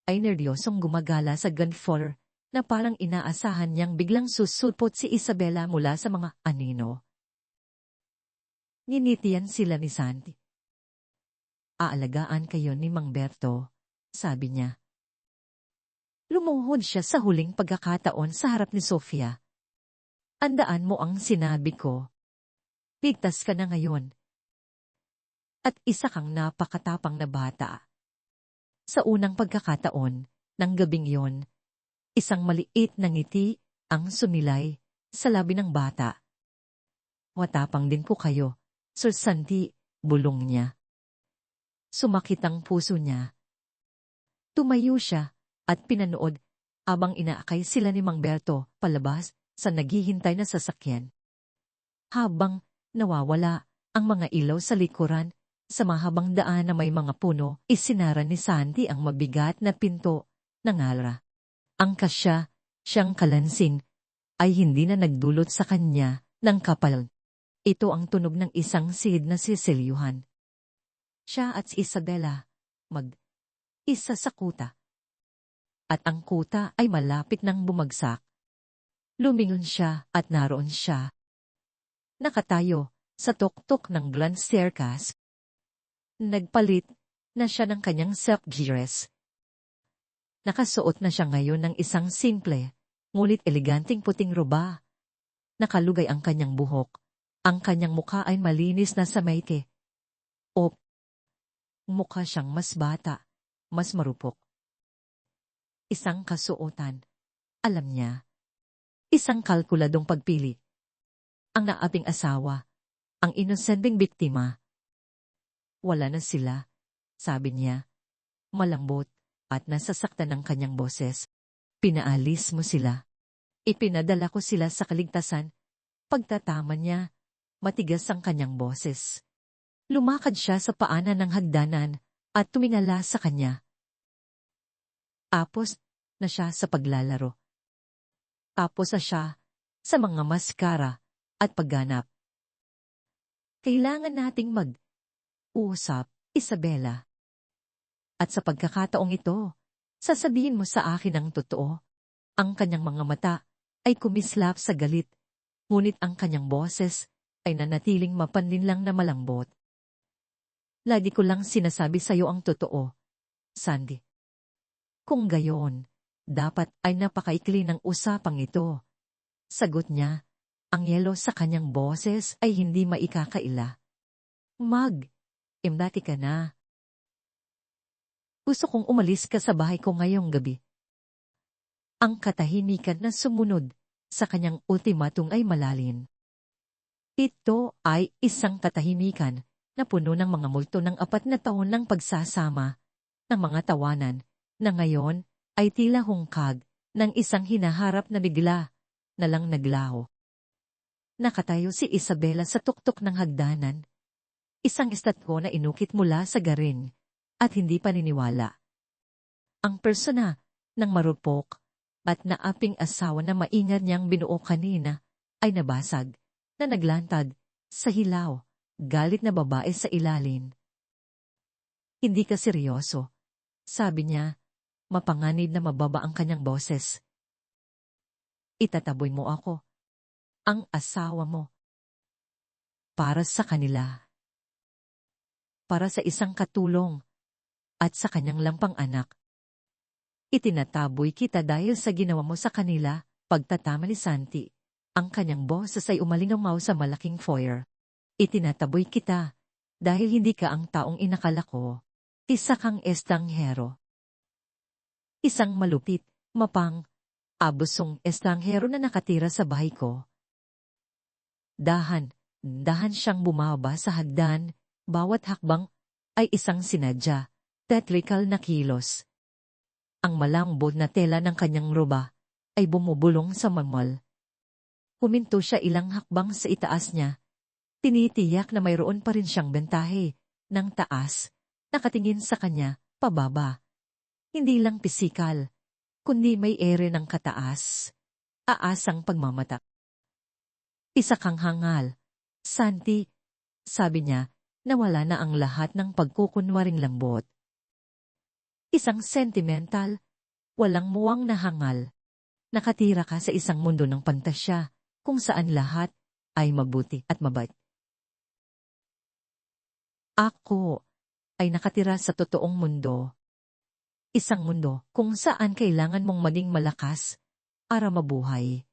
ay neryosong gumagala sa gunfire na parang inaasahan niyang biglang susulpot si Isabela mula sa mga anino. Ninitiyan sila ni Santi. Aalagaan kayo ni Mang Berto, sabi niya. Lumuhod siya sa huling pagkakataon sa harap ni Sofia. Andaan mo ang sinabi ko. Ligtas ka na ngayon. At isa kang napakatapang na bata. Sa unang pagkakataon ng gabing yon, isang maliit na ngiti ang sumilay sa labi ng bata. Matapang din po kayo, Sir Santi, bulong niya. Sumakit ang puso niya. Tumayo siya at pinanood habang inaakay sila ni Mang Berto palabas sa naghihintay na sasakyan. Habang nawawala ang mga ilaw sa likuran, sa mahabang daan na may mga puno, isinara ni Santi ang mabigat na pinto ng alra. Ang siyang kalansing, ay hindi na nagdulot sa kanya ng kapal. Ito ang tunog ng isang sid na sisilyuhan. Siya at si Isabela, isa sa kuta. At ang kuta ay malapit nang bumagsak. Lumingon siya at naroon siya. Nakatayo sa tuktok ng Grand Staircase. Nagpalit na siya ng kanyang silk dress. Nakasuot na siya ngayon ng isang simple, ngunit eleganteng puting roba. Nakalugay ang kanyang buhok. Ang kanyang mukha ay malinis na sa maike. O, mukha siyang mas bata, mas marupok. Isang kasuotan. Alam niya. Isang kalkuladong pagpili. Ang naaping asawa. Ang inosenteng biktima. Wala na sila, sabi niya. Malambot at nasasaktan ang kanyang boses. Pinaalis mo sila. Ipinadala ko sila sa kaligtasan. Pagtatama niya, matigas ang kanyang boses. Lumakad siya sa paanan ng hagdanan at tumingala sa kanya. Tapos na siya sa paglalaro. Tapos na siya sa mga maskara at pagganap. Kailangan nating mag-usap, Isabela. At sa pagkakataong ito, sasabihin mo sa akin ang totoo. Ang kanyang mga mata ay kumislap sa galit, ngunit ang kanyang boses ay nanatiling mapanlinlang na malambot. Lagi ko lang sinasabi sa iyo ang totoo, Sandy. Kung gayon, dapat ay napakaikli ng usapang ito. Sagot niya, ang yelo sa kanyang boses ay hindi maikakaila. Imdati ka na. Gusto kong umalis ka sa bahay ko ngayong gabi. Ang katahimikan na sumunod sa kanyang ultimatum ay malalim. Ito ay isang katahimikan na puno ng mga multo ng 4 na taon ng pagsasama, ng mga tawanan, na ngayon ay tila hungkag ng isang hinaharap na bigla na lang naglaho. Nakatayo si Isabela sa tuktok ng hagdanan. Isang estatko na inukit mula sa garin at hindi paniniwala. Ang persona ng marupok at naaping asawa na maingat niyang binuo kanina ay nabasag, na naglantad sa hilaw, galit na babae sa ilalim. Hindi ka seryoso, sabi niya, mapanganib na mababa ang kanyang boses. Itataboy mo ako, ang asawa mo. Para sa kanila. Para sa isang katulong at sa kanyang lampang anak. Itinataboy kita dahil sa ginawa mo sa kanila, pagtatama ni Santi. Ang kanyang boses ay umalingaw sa malaking foyer. Itinataboy kita dahil hindi ka ang taong inakala ko. Isa kang estanghero. Isang malupit, abusong estanghero na nakatira sa bahay ko. Dahan siyang bumaba sa hagdan, bawat hakbang ay isang sinadya, theatrical na kilos. Ang malambot na tela ng kanyang roba ay bumubulong sa mamal. Huminto siya ilang hakbang sa itaas niya. Tinitiyak na mayroon pa rin siyang bentahe ng taas, nakatingin sa kanya, pababa. Hindi lang pisikal, kundi may ere ng kataas. Aasang pagmamata. Isa kang hangal, Santi, sabi niya, nawala na ang lahat ng pagkukunwaring lambot. Isang sentimental, walang muwang na hangal. Nakatira ka sa isang mundo ng pantasya, kung saan lahat ay mabuti at mabait. Ako ay nakatira sa totoong mundo. Isang mundo kung saan kailangan mong maging malakas para mabuhay.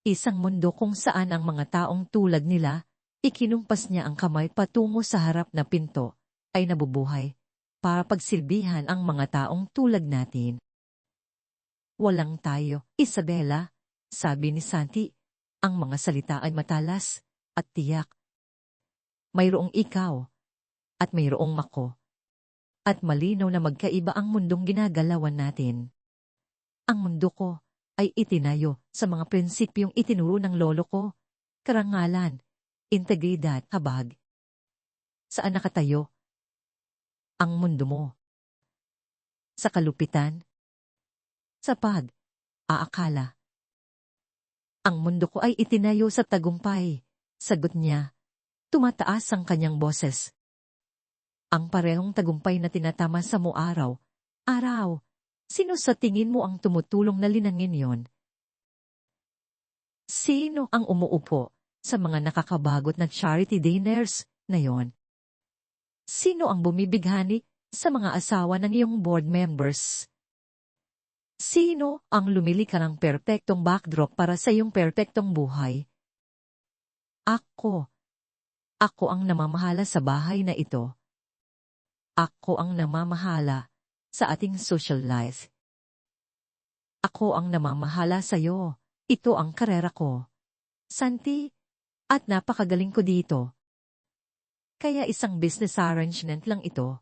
Isang mundo kung saan ang mga taong tulad nila, ikinumpas niya ang kamay patungo sa harap na pinto, ay nabubuhay para pagsilbihan ang mga taong tulad natin. Walang tayo, Isabela, sabi ni Santi. Ang mga salita ay matalas at tiyak. Mayroong ikaw at mayroong ako. At malinaw na magkaiba ang mundong ginagalawan natin. Ang mundo ko ay itinayo sa mga prinsipyong itinuro ng lolo ko, karangalan, integridad, habag. Saan nakatayo ang mundo mo? Sa kalupitan? Sa pag-aakala. Ang mundo ko ay itinayo sa tagumpay, sagot niya. Tumataas ang kanyang boses. Ang parehong tagumpay na tinatama sa mo araw. Sino sa tingin mo ang tumutulong na linangin yon? Sino ang umuupo sa mga nakakabagot na charity dinners na yon? Sino ang bumibighani sa mga asawa ng iyong board members? Sino ang lumili ka ng perpektong backdrop para sa iyong perpektong buhay? Ako. Ako ang namamahala sa bahay na ito. Ako ang namamahala sa ating social life. Ako ang namamahala sa iyo. Ito ang karera ko. Santi, at napakagaling ko dito. Kaya isang business arrangement lang ito.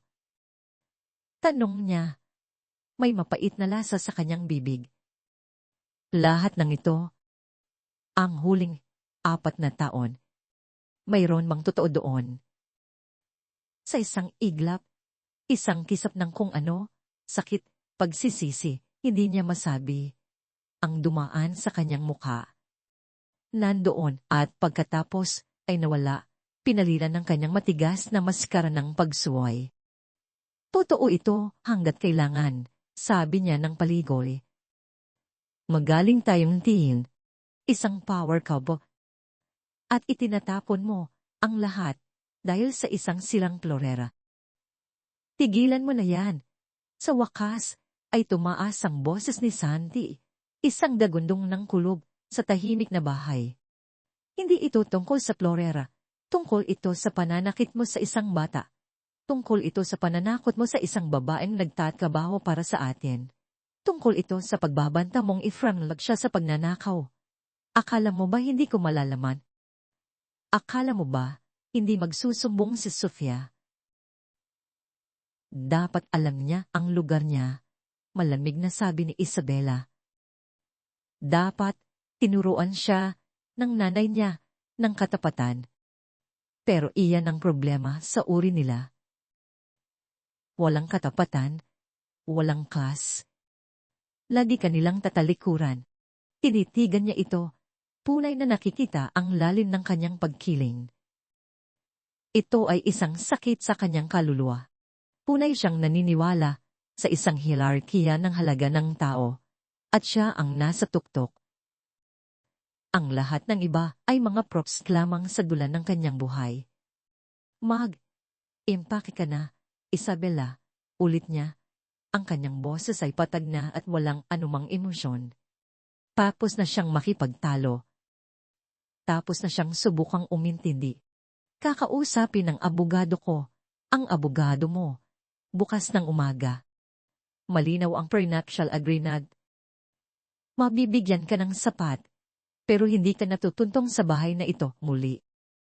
Tanong niya. May mapait na lasa sa kanyang bibig. Lahat ng ito, ang huling 4 na taon, mayroon bang totoo doon? Sa isang iglap, isang kisap ng kung ano, sakit, pagsisisi, hindi niya masabi. Ang dumaan sa kanyang mukha. Nandoon at pagkatapos ay nawala, pinaliran ng kanyang matigas na maskara ng pagsuway. Totoo ito hanggat kailangan. Sabi niya ng paligoy. Magaling tayong tiin, isang power couple. At itinatapon mo ang lahat dahil sa isang silang florera. Tigilan mo na yan. Sa wakas ay tumaas ang boses ni Santi, isang dagundong ng kulob sa tahimik na bahay. Hindi ito tungkol sa florera, tungkol ito sa pananakit mo sa isang bata. Tungkol ito sa pananakot mo sa isang babaeng nagtatrabaho para sa atin. Tungkol ito sa pagbabanta mong ifranlag siya sa pagnanakaw. Akala mo ba hindi ko malalaman? Akala mo ba hindi magsusumbong si Sofia? Dapat alam niya ang lugar niya, malamig na sabi ni Isabela. Dapat tinuruan siya ng nanay niya ng katapatan. Pero iyan ang problema sa uri nila. Walang katapatan, walang class. Lagi kanilang tatalikuran. Tinitigan niya ito, punay na nakikita ang lalim ng kanyang pagkiling. Ito ay isang sakit sa kanyang kaluluwa. Punay siyang naniniwala sa isang hierarkiya ng halaga ng tao, at siya ang nasa tuktok. Ang lahat ng iba ay mga props lamang sa dulan ng kanyang buhay. Impake ka na. Isabela, ulit niya. Ang kanyang boses ay patag na at walang anumang emosyon. Tapos na siyang makipagtalo. Tapos na siyang subukang umintindi. Kakausapin ng abogado ko, ang abogado mo, bukas ng umaga. Malinaw ang prenuptial agreement. Mabibigyan ka ng sapat, pero hindi ka natutuntong sa bahay na ito muli.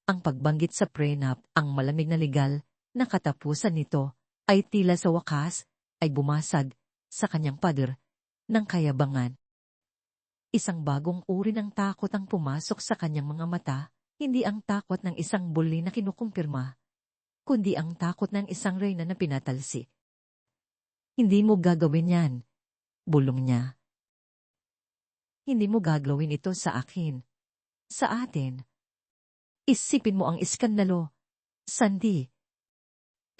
Ang pagbanggit sa prenup, ang malamig na legal, na katapusan nito ay tila sa wakas ay bumasag sa kanyang pader ng kayabangan. Isang bagong uri ng takot ang pumasok sa kanyang mga mata, hindi ang takot ng isang bully na kinukumpirma, kundi ang takot ng isang reyna na pinatalsik. Hindi mo gagawin yan, bulong niya. Hindi mo gagawin ito sa akin. Sa atin. Isipin mo ang iskandalo, Santi.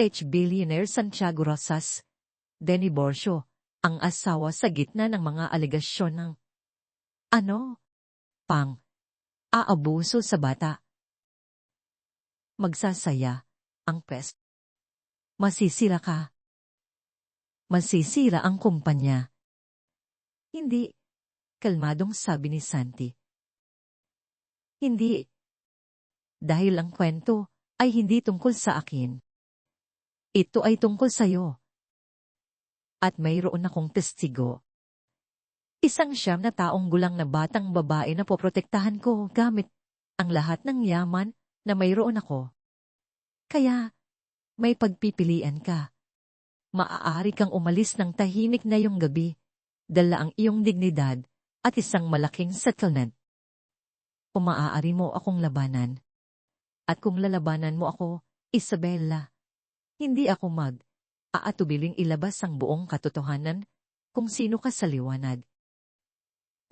Billionaire Santiago Rosas, Denny Borcio, ang asawa sa gitna ng mga alegasyon ng aabuso sa bata. Magsasaya ang pest. Masisira ka. Masisira ang kumpanya. Hindi, kalmadong sabi ni Santi. Hindi. Dahil ang kwento ay hindi tungkol sa akin. Ito ay tungkol sa'yo. At mayroon akong testigo. Isang 9 na taong gulang na batang babae na poprotektahan ko gamit ang lahat ng yaman na mayroon ako. Kaya, may pagpipilian ka. Maaari kang umalis ng tahimik na iyong gabi, dala ang iyong dignidad at isang malaking settlement. O maaari mo akong labanan. At kung lalabanan mo ako, Isabela, hindi ako aatubiling ilabas ang buong katotohanan kung sino ka sa liwanag.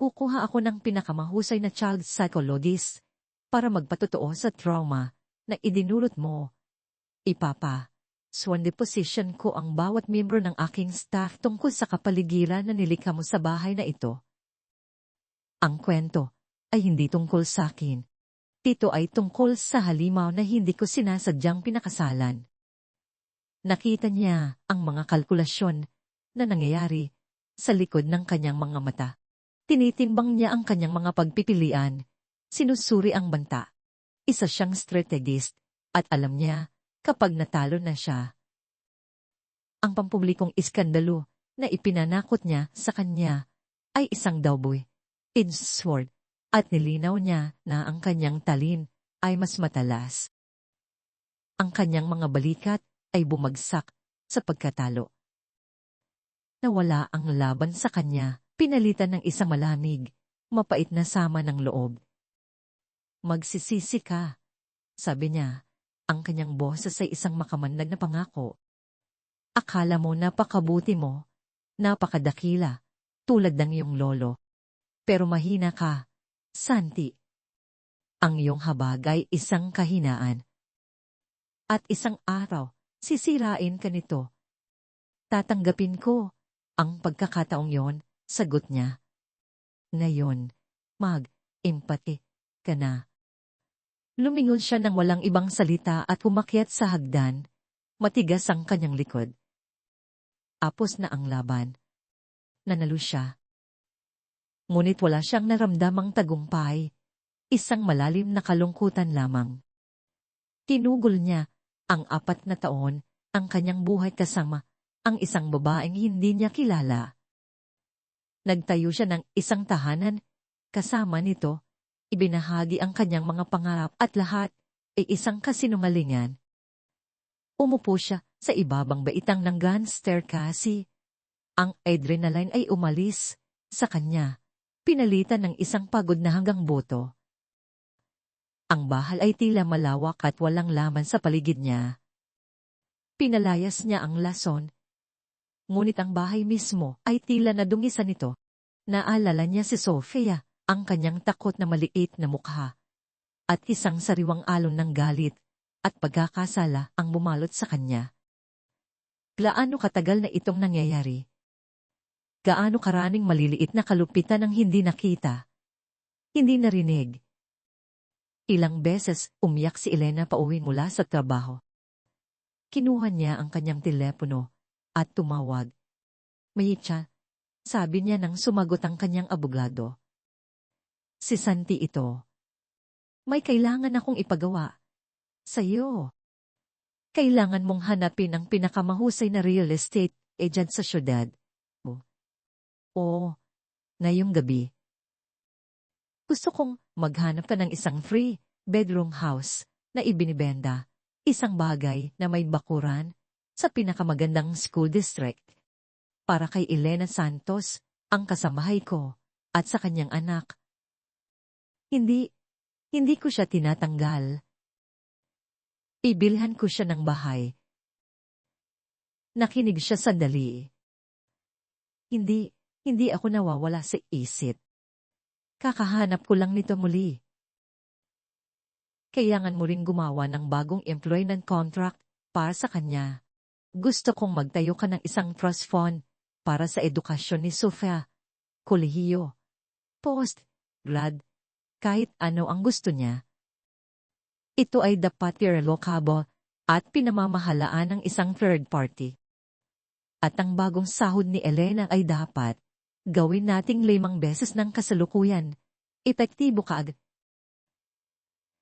Kukuha ako ng pinakamahusay na child psychologist para magpatotoo sa trauma na idinulot mo. Swan-deposition ko ang bawat miyembro ng aking staff tungkol sa kapaligiran na nilikha mo sa bahay na ito. Ang kwento ay hindi tungkol sa akin. Ito ay tungkol sa halimaw na hindi ko sinasadyang pinakasalan. Nakita niya ang mga kalkulasyon na nangyayari sa likod ng kanyang mga mata. Tinitimbang niya ang kanyang mga pagpipilian, sinusuri ang banta. Isa siyang strategist, at alam niya, kapag natalo na siya, ang pampublikong iskandalo na ipinanakot niya sa kanya ay isang dowboy, sword, at nilinaw niya na ang kanyang talin ay mas matalas. Ang kanyang mga balikat ay bumagsak sa pagkatalo. Nawala ang laban sa kanya, pinalitan ng isang malamig, mapait na sama ng loob. Magsisisi ka, sabi niya, ang kanyang boses ay isang makamandag na pangako. Akala mo napakabuti mo, napakadakila, tulad ng iyong lolo. Pero mahina ka, Santi. Ang iyong habag ay isang kahinaan. At isang araw, sisirain ka nito. Tatanggapin ko ang pagkakataong yon, sagot niya. Ngayon, mag-empati ka na. Lumingon siya ng walang ibang salita at umakyat sa hagdan. Matigas ang kanyang likod. Apos na ang laban. Nanalo siya. Ngunit wala siyang naramdamang tagumpay. Isang malalim na kalungkutan lamang. Tinugol niya ang 4 na taon ang kanyang buhay kasama ang isang babaeng hindi niya kilala. Nagtayo siya ng isang tahanan. Kasama nito, ibinahagi ang kanyang mga pangarap at lahat ay isang kasinungalingan. Umupo siya sa ibabang baitang ng grand staircase. Ang adrenaline ay umalis sa kanya, pinalitan ng isang pagod na hanggang buto. Ang bahal ay tila malawak at walang laman sa paligid niya. Pinalayas niya ang lason. Ngunit ang bahay mismo ay tila nadungisan nito. Naalala niya si Sofia, ang kanyang takot na maliit na mukha. At isang sariwang alon ng galit at pagkakasala ang bumalot sa kanya. Gaano katagal na itong nangyayari? Gaano karaming maliliit na kalupitan ang hindi nakita? Hindi narinig. Ilang beses umiyak si Elena pauwi mula sa trabaho. Kinuha niya ang kanyang telepono at tumawag. Mayitsa, sabi niya nang sumagot ang kanyang abogado. Si Santi ito. May kailangan akong ipagawa. Sa'yo. Kailangan mong hanapin ang pinakamahusay na real estate agent sa syudad. Oo, ngayong gabi. Gusto kong maghanap ka ng isang free bedroom house na ibinibenda, isang bagay na may bakuran sa pinakamagandang school district. Para kay Elena Santos, ang kasamahay ko, at sa kanyang anak. Hindi ko siya tinatanggal. Ibilhan ko siya ng bahay. Nakinig siya sandali. Hindi ako nawawala sa isip. Kakahanap ko lang nito muli. Kailangan mo ring gumawa ng bagong employment contract para sa kanya. Gusto kong magtayo ka ng isang trust fund para sa edukasyon ni Sofia. Kolehiyo, post, grad, kahit ano ang gusto niya. Ito ay dapat irrevocable at pinamamahalaan ng isang third party. At ang bagong sahod ni Elena ay dapat gawin nating 5 beses ng kasalukuyan. Epektibo kaagad.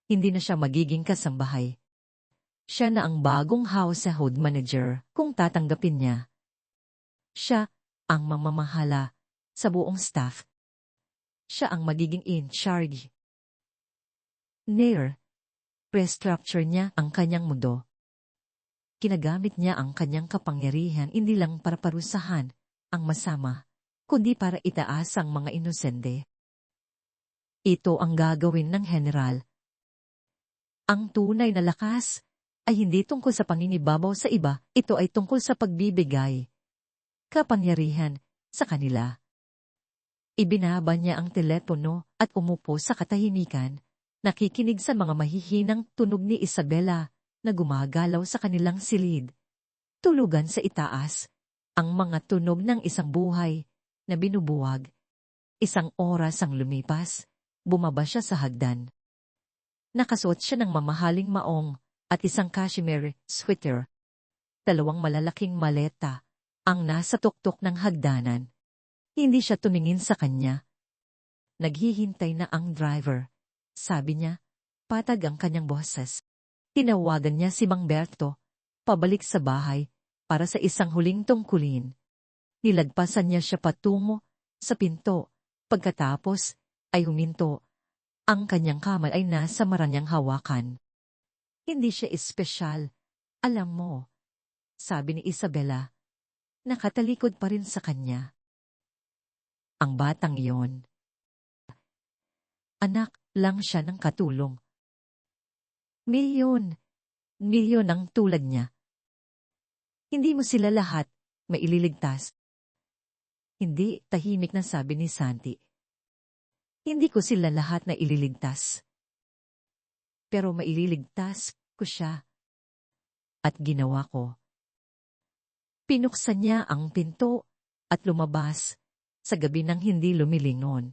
Hindi na siya magiging kasambahay. Siya na ang bagong household manager kung tatanggapin niya. Siya ang mamamahala sa buong staff. Siya ang magiging in charge. Restructure niya ang kanyang mundo. Kinagamit niya ang kanyang kapangyarihan hindi lang para parusahan ang masama, kundi para itaas ang mga inosente. Ito ang gagawin ng general. Ang tunay na lakas ay hindi tungkol sa panginibabaw sa iba, ito ay tungkol sa pagbibigay kapangyarihan sa kanila. Ibinaba niya ang telepono at umupo sa katahimikan, nakikinig sa mga mahihinang tunog ni Isabela na gumagalaw sa kanilang silid. Tulugan sa itaas, ang mga tunog ng isang buhay na binubuwag. Isang oras ang lumipas, bumaba siya sa hagdan. Nakasuot siya ng mamahaling maong at isang cashmere sweater. 2 malalaking maleta ang nasa tuktok ng hagdanan. Hindi siya tumingin sa kanya. Naghihintay na ang driver. Sabi niya, patag ang kanyang boses. Tinawagan niya si Mang Berto, pabalik sa bahay, para sa isang huling tungkulin. Nilagpasan niya siya patungo sa pinto. Pagkatapos, ay huminto. Ang kanyang kamay ay nasa maranyang hawakan. Hindi siya espesyal. Alam mo, sabi ni Isabela. Nakatalikod pa rin sa kanya. Ang batang iyon. Anak lang siya ng katulong. Milyon ang tulad niya. Hindi mo sila lahat maililigtas. Hindi, tahimik na sabi ni Santi. Hindi ko sila lahat na ililigtas. Pero maililigtas ko siya. At ginawa ko. Pinuksan niya ang pinto at lumabas sa gabi ng hindi lumilingon.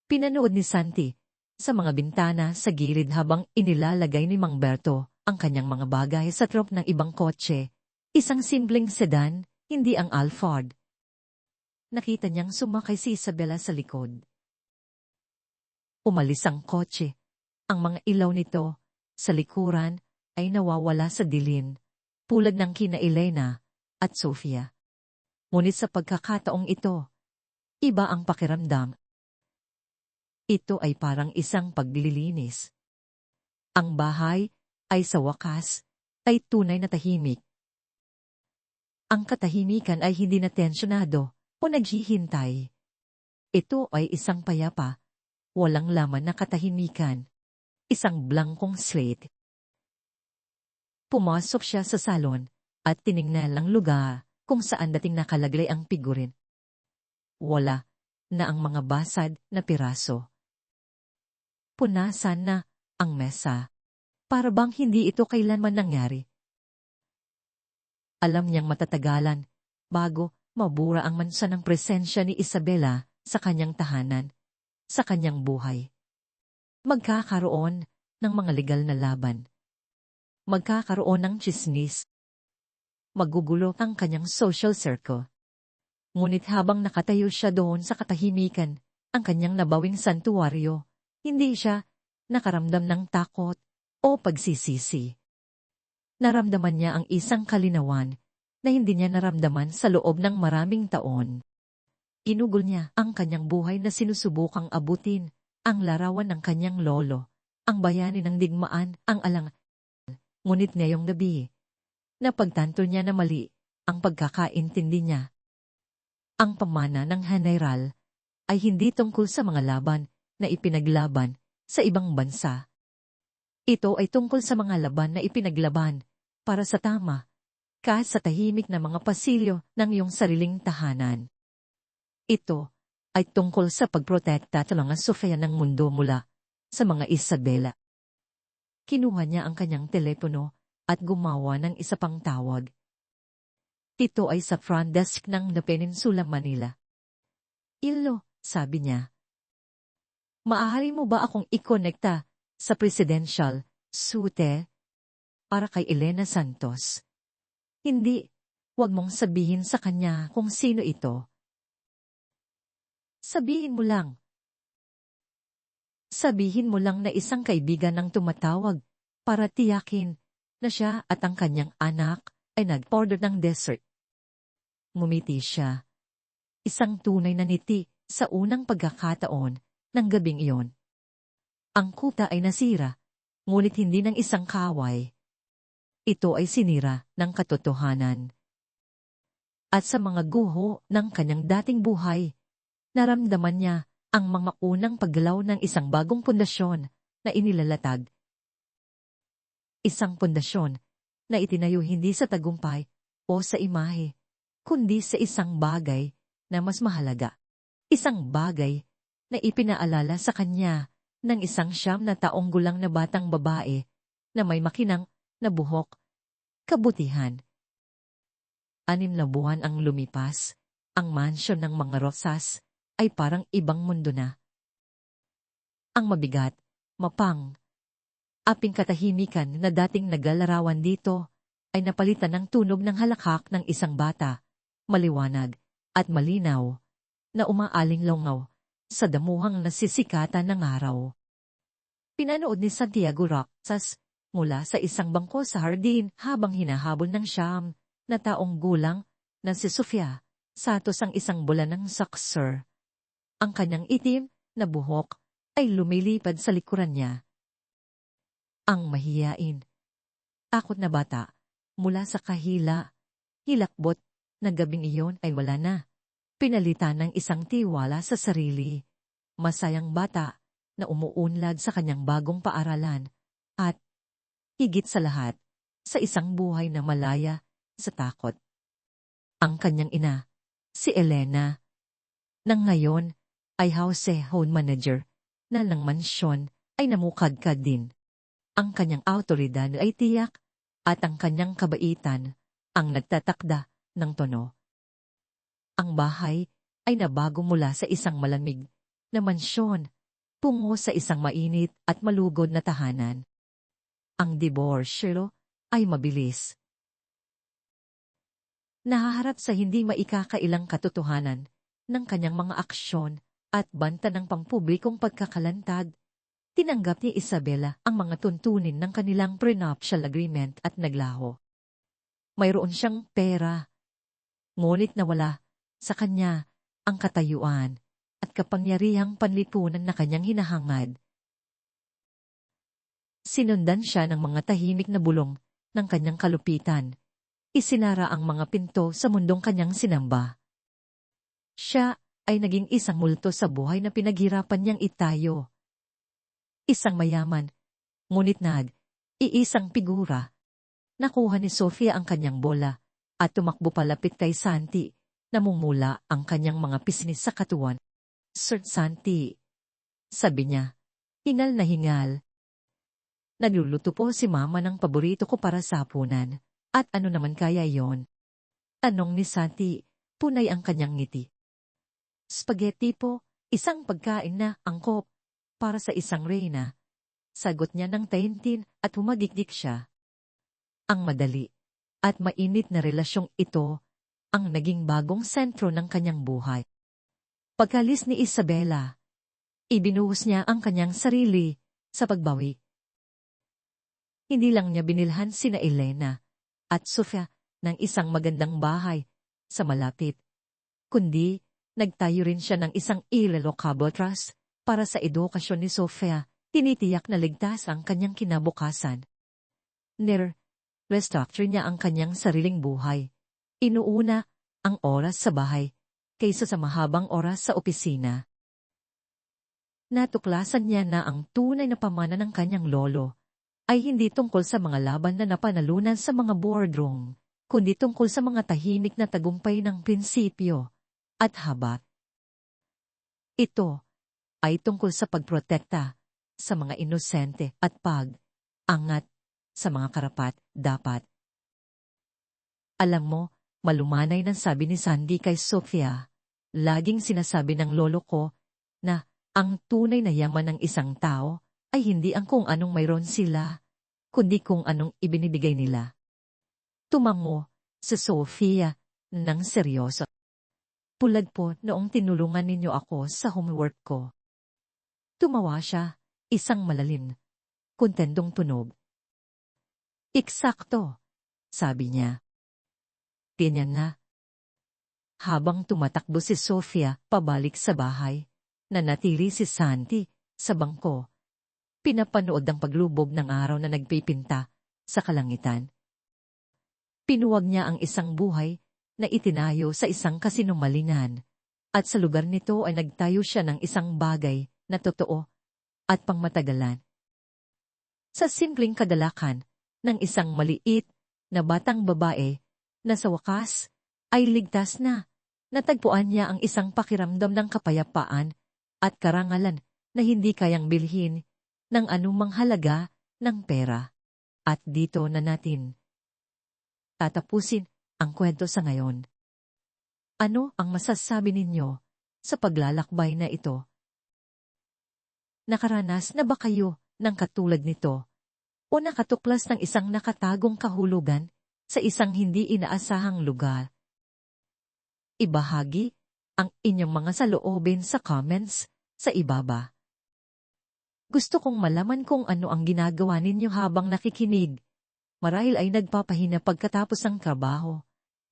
Pinanood ni Santi sa mga bintana sa gilid habang inilalagay ni Mang Berto ang kanyang mga bagay sa trunk ng ibang kotse. Isang simpleng sedan, hindi ang Alphard. Nakita niyang sumakay si Isabela sa likod. Umalis ang kotse. Ang mga ilaw nito sa likuran ay nawawala sa dilim, tulad ng kina Elena at Sofia. Ngunit sa pagkakataong ito, iba ang pakiramdam. Ito ay parang isang paglilinis. Ang bahay ay sa wakas ay tunay na tahimik. Ang katahimikan ay hindi na tensyonado o naghihintay. Ito ay isang payapa, walang laman na katahimikan. Isang blankong slate. Pumasok siya sa salon at tiningnan ang lugar kung saan dating nakalaglay ang figurin. Wala na ang mga basad na piraso. Punasan na ang mesa. Para bang hindi ito kailanman nangyari. Alam niyang matatagalan bago mabura ang mansa ng presensya ni Isabela sa kanyang tahanan, sa kanyang buhay. Magkakaroon ng mga legal na laban. Magkakaroon ng tsismis. Magugulo ang kanyang social circle. Ngunit habang nakatayo siya doon sa katahimikan, ang kanyang nabawing santuwaryo, hindi siya nakaramdam ng takot o pagsisisi. Naramdaman niya ang isang kalinawan na hindi niya naramdaman sa loob ng maraming taon. Inugol niya ang kanyang buhay na sinusubukang abutin, ang larawan ng kanyang lolo, ang bayani ng digmaan, ang alang. Ngunit ngayong gabi, napagtanto niya na mali ang pagkakaintindi niya. Ang pamana ng General ay hindi tungkol sa mga laban na ipinaglaban sa ibang bansa. Ito ay tungkol sa mga laban na ipinaglaban para sa tama, sa tahimik na mga pasilyo ng iyong sariling tahanan. Ito ay tungkol sa pagprotekta sa mga Sofia ng mundo mula sa mga Isabela. Kinuha niya ang kanyang telepono at gumawa ng isa pang tawag. Ito ay sa front desk ng The Peninsula, Manila. Ilo, sabi niya. Maaari mo ba akong ikonekta sa presidential suite para kay Elena Santos? Hindi, huwag mong sabihin sa kanya kung sino ito. Sabihin mo lang. Sabihin mo lang na isang kaibigan ang tumatawag para tiyakin na siya at ang kanyang anak ay nag-order ng dessert. Ngumiti siya. Isang tunay na ngiti sa unang pagkakataon ng gabing iyon. Ang kuta ay nasira, ngunit hindi ng isang kaway. Ito ay sinira ng katotohanan. At sa mga guho ng kanyang dating buhay, naramdaman niya ang mga unang paggalaw ng isang bagong pundasyon na inilalatag. Isang pundasyon na itinayo hindi sa tagumpay o sa imahe, kundi sa isang bagay na mas mahalaga. Isang bagay na ipinaalala sa kanya ng isang 9 na taong gulang na batang babae na may makinang na buhok, kabutihan. 6 na buwan ang lumipas, ang mansyon ng mga Rosas ay parang ibang mundo na. Ang mabigat, mapang, aping katahimikan na dating naglalarawan dito ay napalitan ng tunog ng halakhak ng isang bata, maliwanag at malinaw, na umaalingaw sa damuhang nasisikatan ng araw. Pinanood ni Santiago Roxas mula sa isang bangko sa hardin habang hinahabol ng siyam na taong gulang na si Sofia satos ang isang bulan ng sakser. Ang kanyang itim na buhok ay lumilipad sa likuran niya. Ang mahiyain, takot na bata mula sa kahila, hilakbot na gabing iyon ay wala na. Pinalitan ng isang tiwala sa sarili. Masayang bata na umuunlad sa kanyang bagong paaralan at, higit sa lahat, sa isang buhay na malaya sa takot. Ang kanyang ina, si Elena, nang ngayon ay household manager na ng mansyon ay namukadkad din. Ang kanyang awtoridad ay tiyak at ang kanyang kabaitan ang nagtatakda ng tono. Ang bahay ay nabago mula sa isang malamig na mansyon tungo sa isang mainit at malugod na tahanan. Ang diborsyo ay mabilis. Nahaharap sa hindi maikakailang katotohanan ng kanyang mga aksyon at banta ng pampublikong pagkakalantad. Tinanggap ni Isabela ang mga tuntunin ng kanilang prenuptial agreement at naglaho. Mayroon siyang pera, ngunit nawala sa kanya ang katayuan at kapangyarihang panlipunan na kanyang hinahangad. Sinundan siya ng mga tahimik na bulong ng kanyang kalupitan. Isinara ang mga pinto sa mundong kanyang sinamba. Siya ay naging isang multo sa buhay na pinaghirapan niyang itayo. Isang mayaman, ngunit iisang figura. Nakuha ni Sofia ang kanyang bola at tumakbo palapit kay Santi. Namumula ang kanyang mga pisnis sa katuwan. Sir Santi, sabi niya, hingal na hingal. Nagluluto po si Mama ng paborito ko para sa hapunan. At ano naman kaya yon? Tanong ni Santi, punay ang kanyang ngiti. Spaghetti po, isang pagkain na angkop para sa isang reyna. Sagot niya ng tahintin at humagikdik siya. Ang madali at mainit na relasyong ito ang naging bagong sentro ng kanyang buhay. Pagkalis ni Isabela, ibinuhos niya ang kanyang sarili sa pagbawi. Hindi lang niya binilhan sina Elena at Sofia ng isang magandang bahay sa malapit, kundi nagtayo rin siya ng isang irrevocable trust para sa edukasyon ni Sofia. Tinitiyak na ligtas ang kanyang kinabukasan. Restructure niya ang kanyang sariling buhay. Inuuna ang oras sa bahay kaysa sa mahabang oras sa opisina. Natuklasan niya na ang tunay na pamana ng kanyang lolo ay hindi tungkol sa mga laban na napanalunan sa mga boardroom, kundi tungkol sa mga tahimik na tagumpay ng prinsipyo at habag. Ito ay tungkol sa pagprotekta sa mga inosente at pag-angat sa mga karapat-dapat. Alam mo, malumanay nang sabi ni Sandy kay Sofia, laging sinasabi ng lolo ko na ang tunay na yaman ng isang tao ay hindi ang kung anong mayroon sila, kundi kung anong ibinibigay nila. Tumango si Sofia ng seryoso. Pulag po noong tinulungan ninyo ako sa homework ko. Tumawa siya, isang malalim, kontendong tunog. Eksakto, sabi niya. Ganyan na. Habang tumatakbo si Sofia pabalik sa bahay, nanatili si Santi sa bangko. Pinapanood ang paglubog ng araw na nagpipinta sa kalangitan. Pinuwag niya ang isang buhay na itinayo sa isang kasinungalingan, at sa lugar nito ay nagtayo siya ng isang bagay na totoo at pangmatagalan. Sa simpleng kadalakan ng isang maliit na batang babae na sa wakas ay ligtas na, natagpuan niya ang isang pakiramdam ng kapayapaan at karangalan na hindi kayang bilhin ng anumang halaga ng pera. At dito na natin tatapusin ang kwento sa ngayon. Ano ang masasabi ninyo sa paglalakbay na ito? Nakaranas na ba kayo ng katulad nito? O nakatuklas ng isang nakatagong kahulugan sa isang hindi inaasahang lugar? Ibahagi ang inyong mga saloobin sa comments sa ibaba. Gusto kong malaman kung ano ang ginagawa ninyo habang nakikinig. Marahil ay nagpapahinga pagkatapos ng trabaho,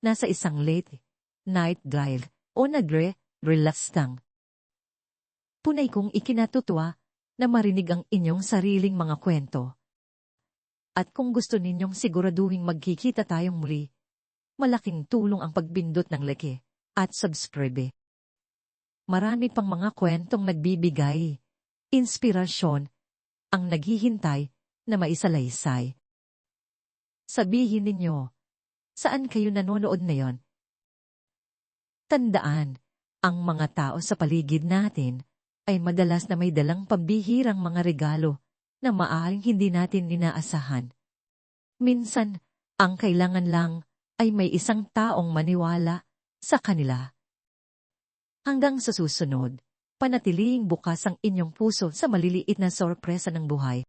nasa isang late night drive, o nagre-relax lang. Tunay kong ikinatutuwa na marinig ang inyong sariling mga kwento. At kung gusto ninyong siguraduhin magkikita tayong muli, malaking tulong ang pagbindot ng like at subscribe. Marami pang mga kwentong nagbibigay inspirasyon ang naghihintay na maisalaysay. Sabihin ninyo, saan kayo nanonood ngayon? Tandaan, ang mga tao sa paligid natin ay madalas na may dalang pambihirang mga regalo na maaaring hindi natin inaasahan. Minsan, ang kailangan lang ay may isang taong maniwala sa kanila. Hanggang sa susunod, panatiling bukas ang inyong puso sa maliliit na sorpresa ng buhay.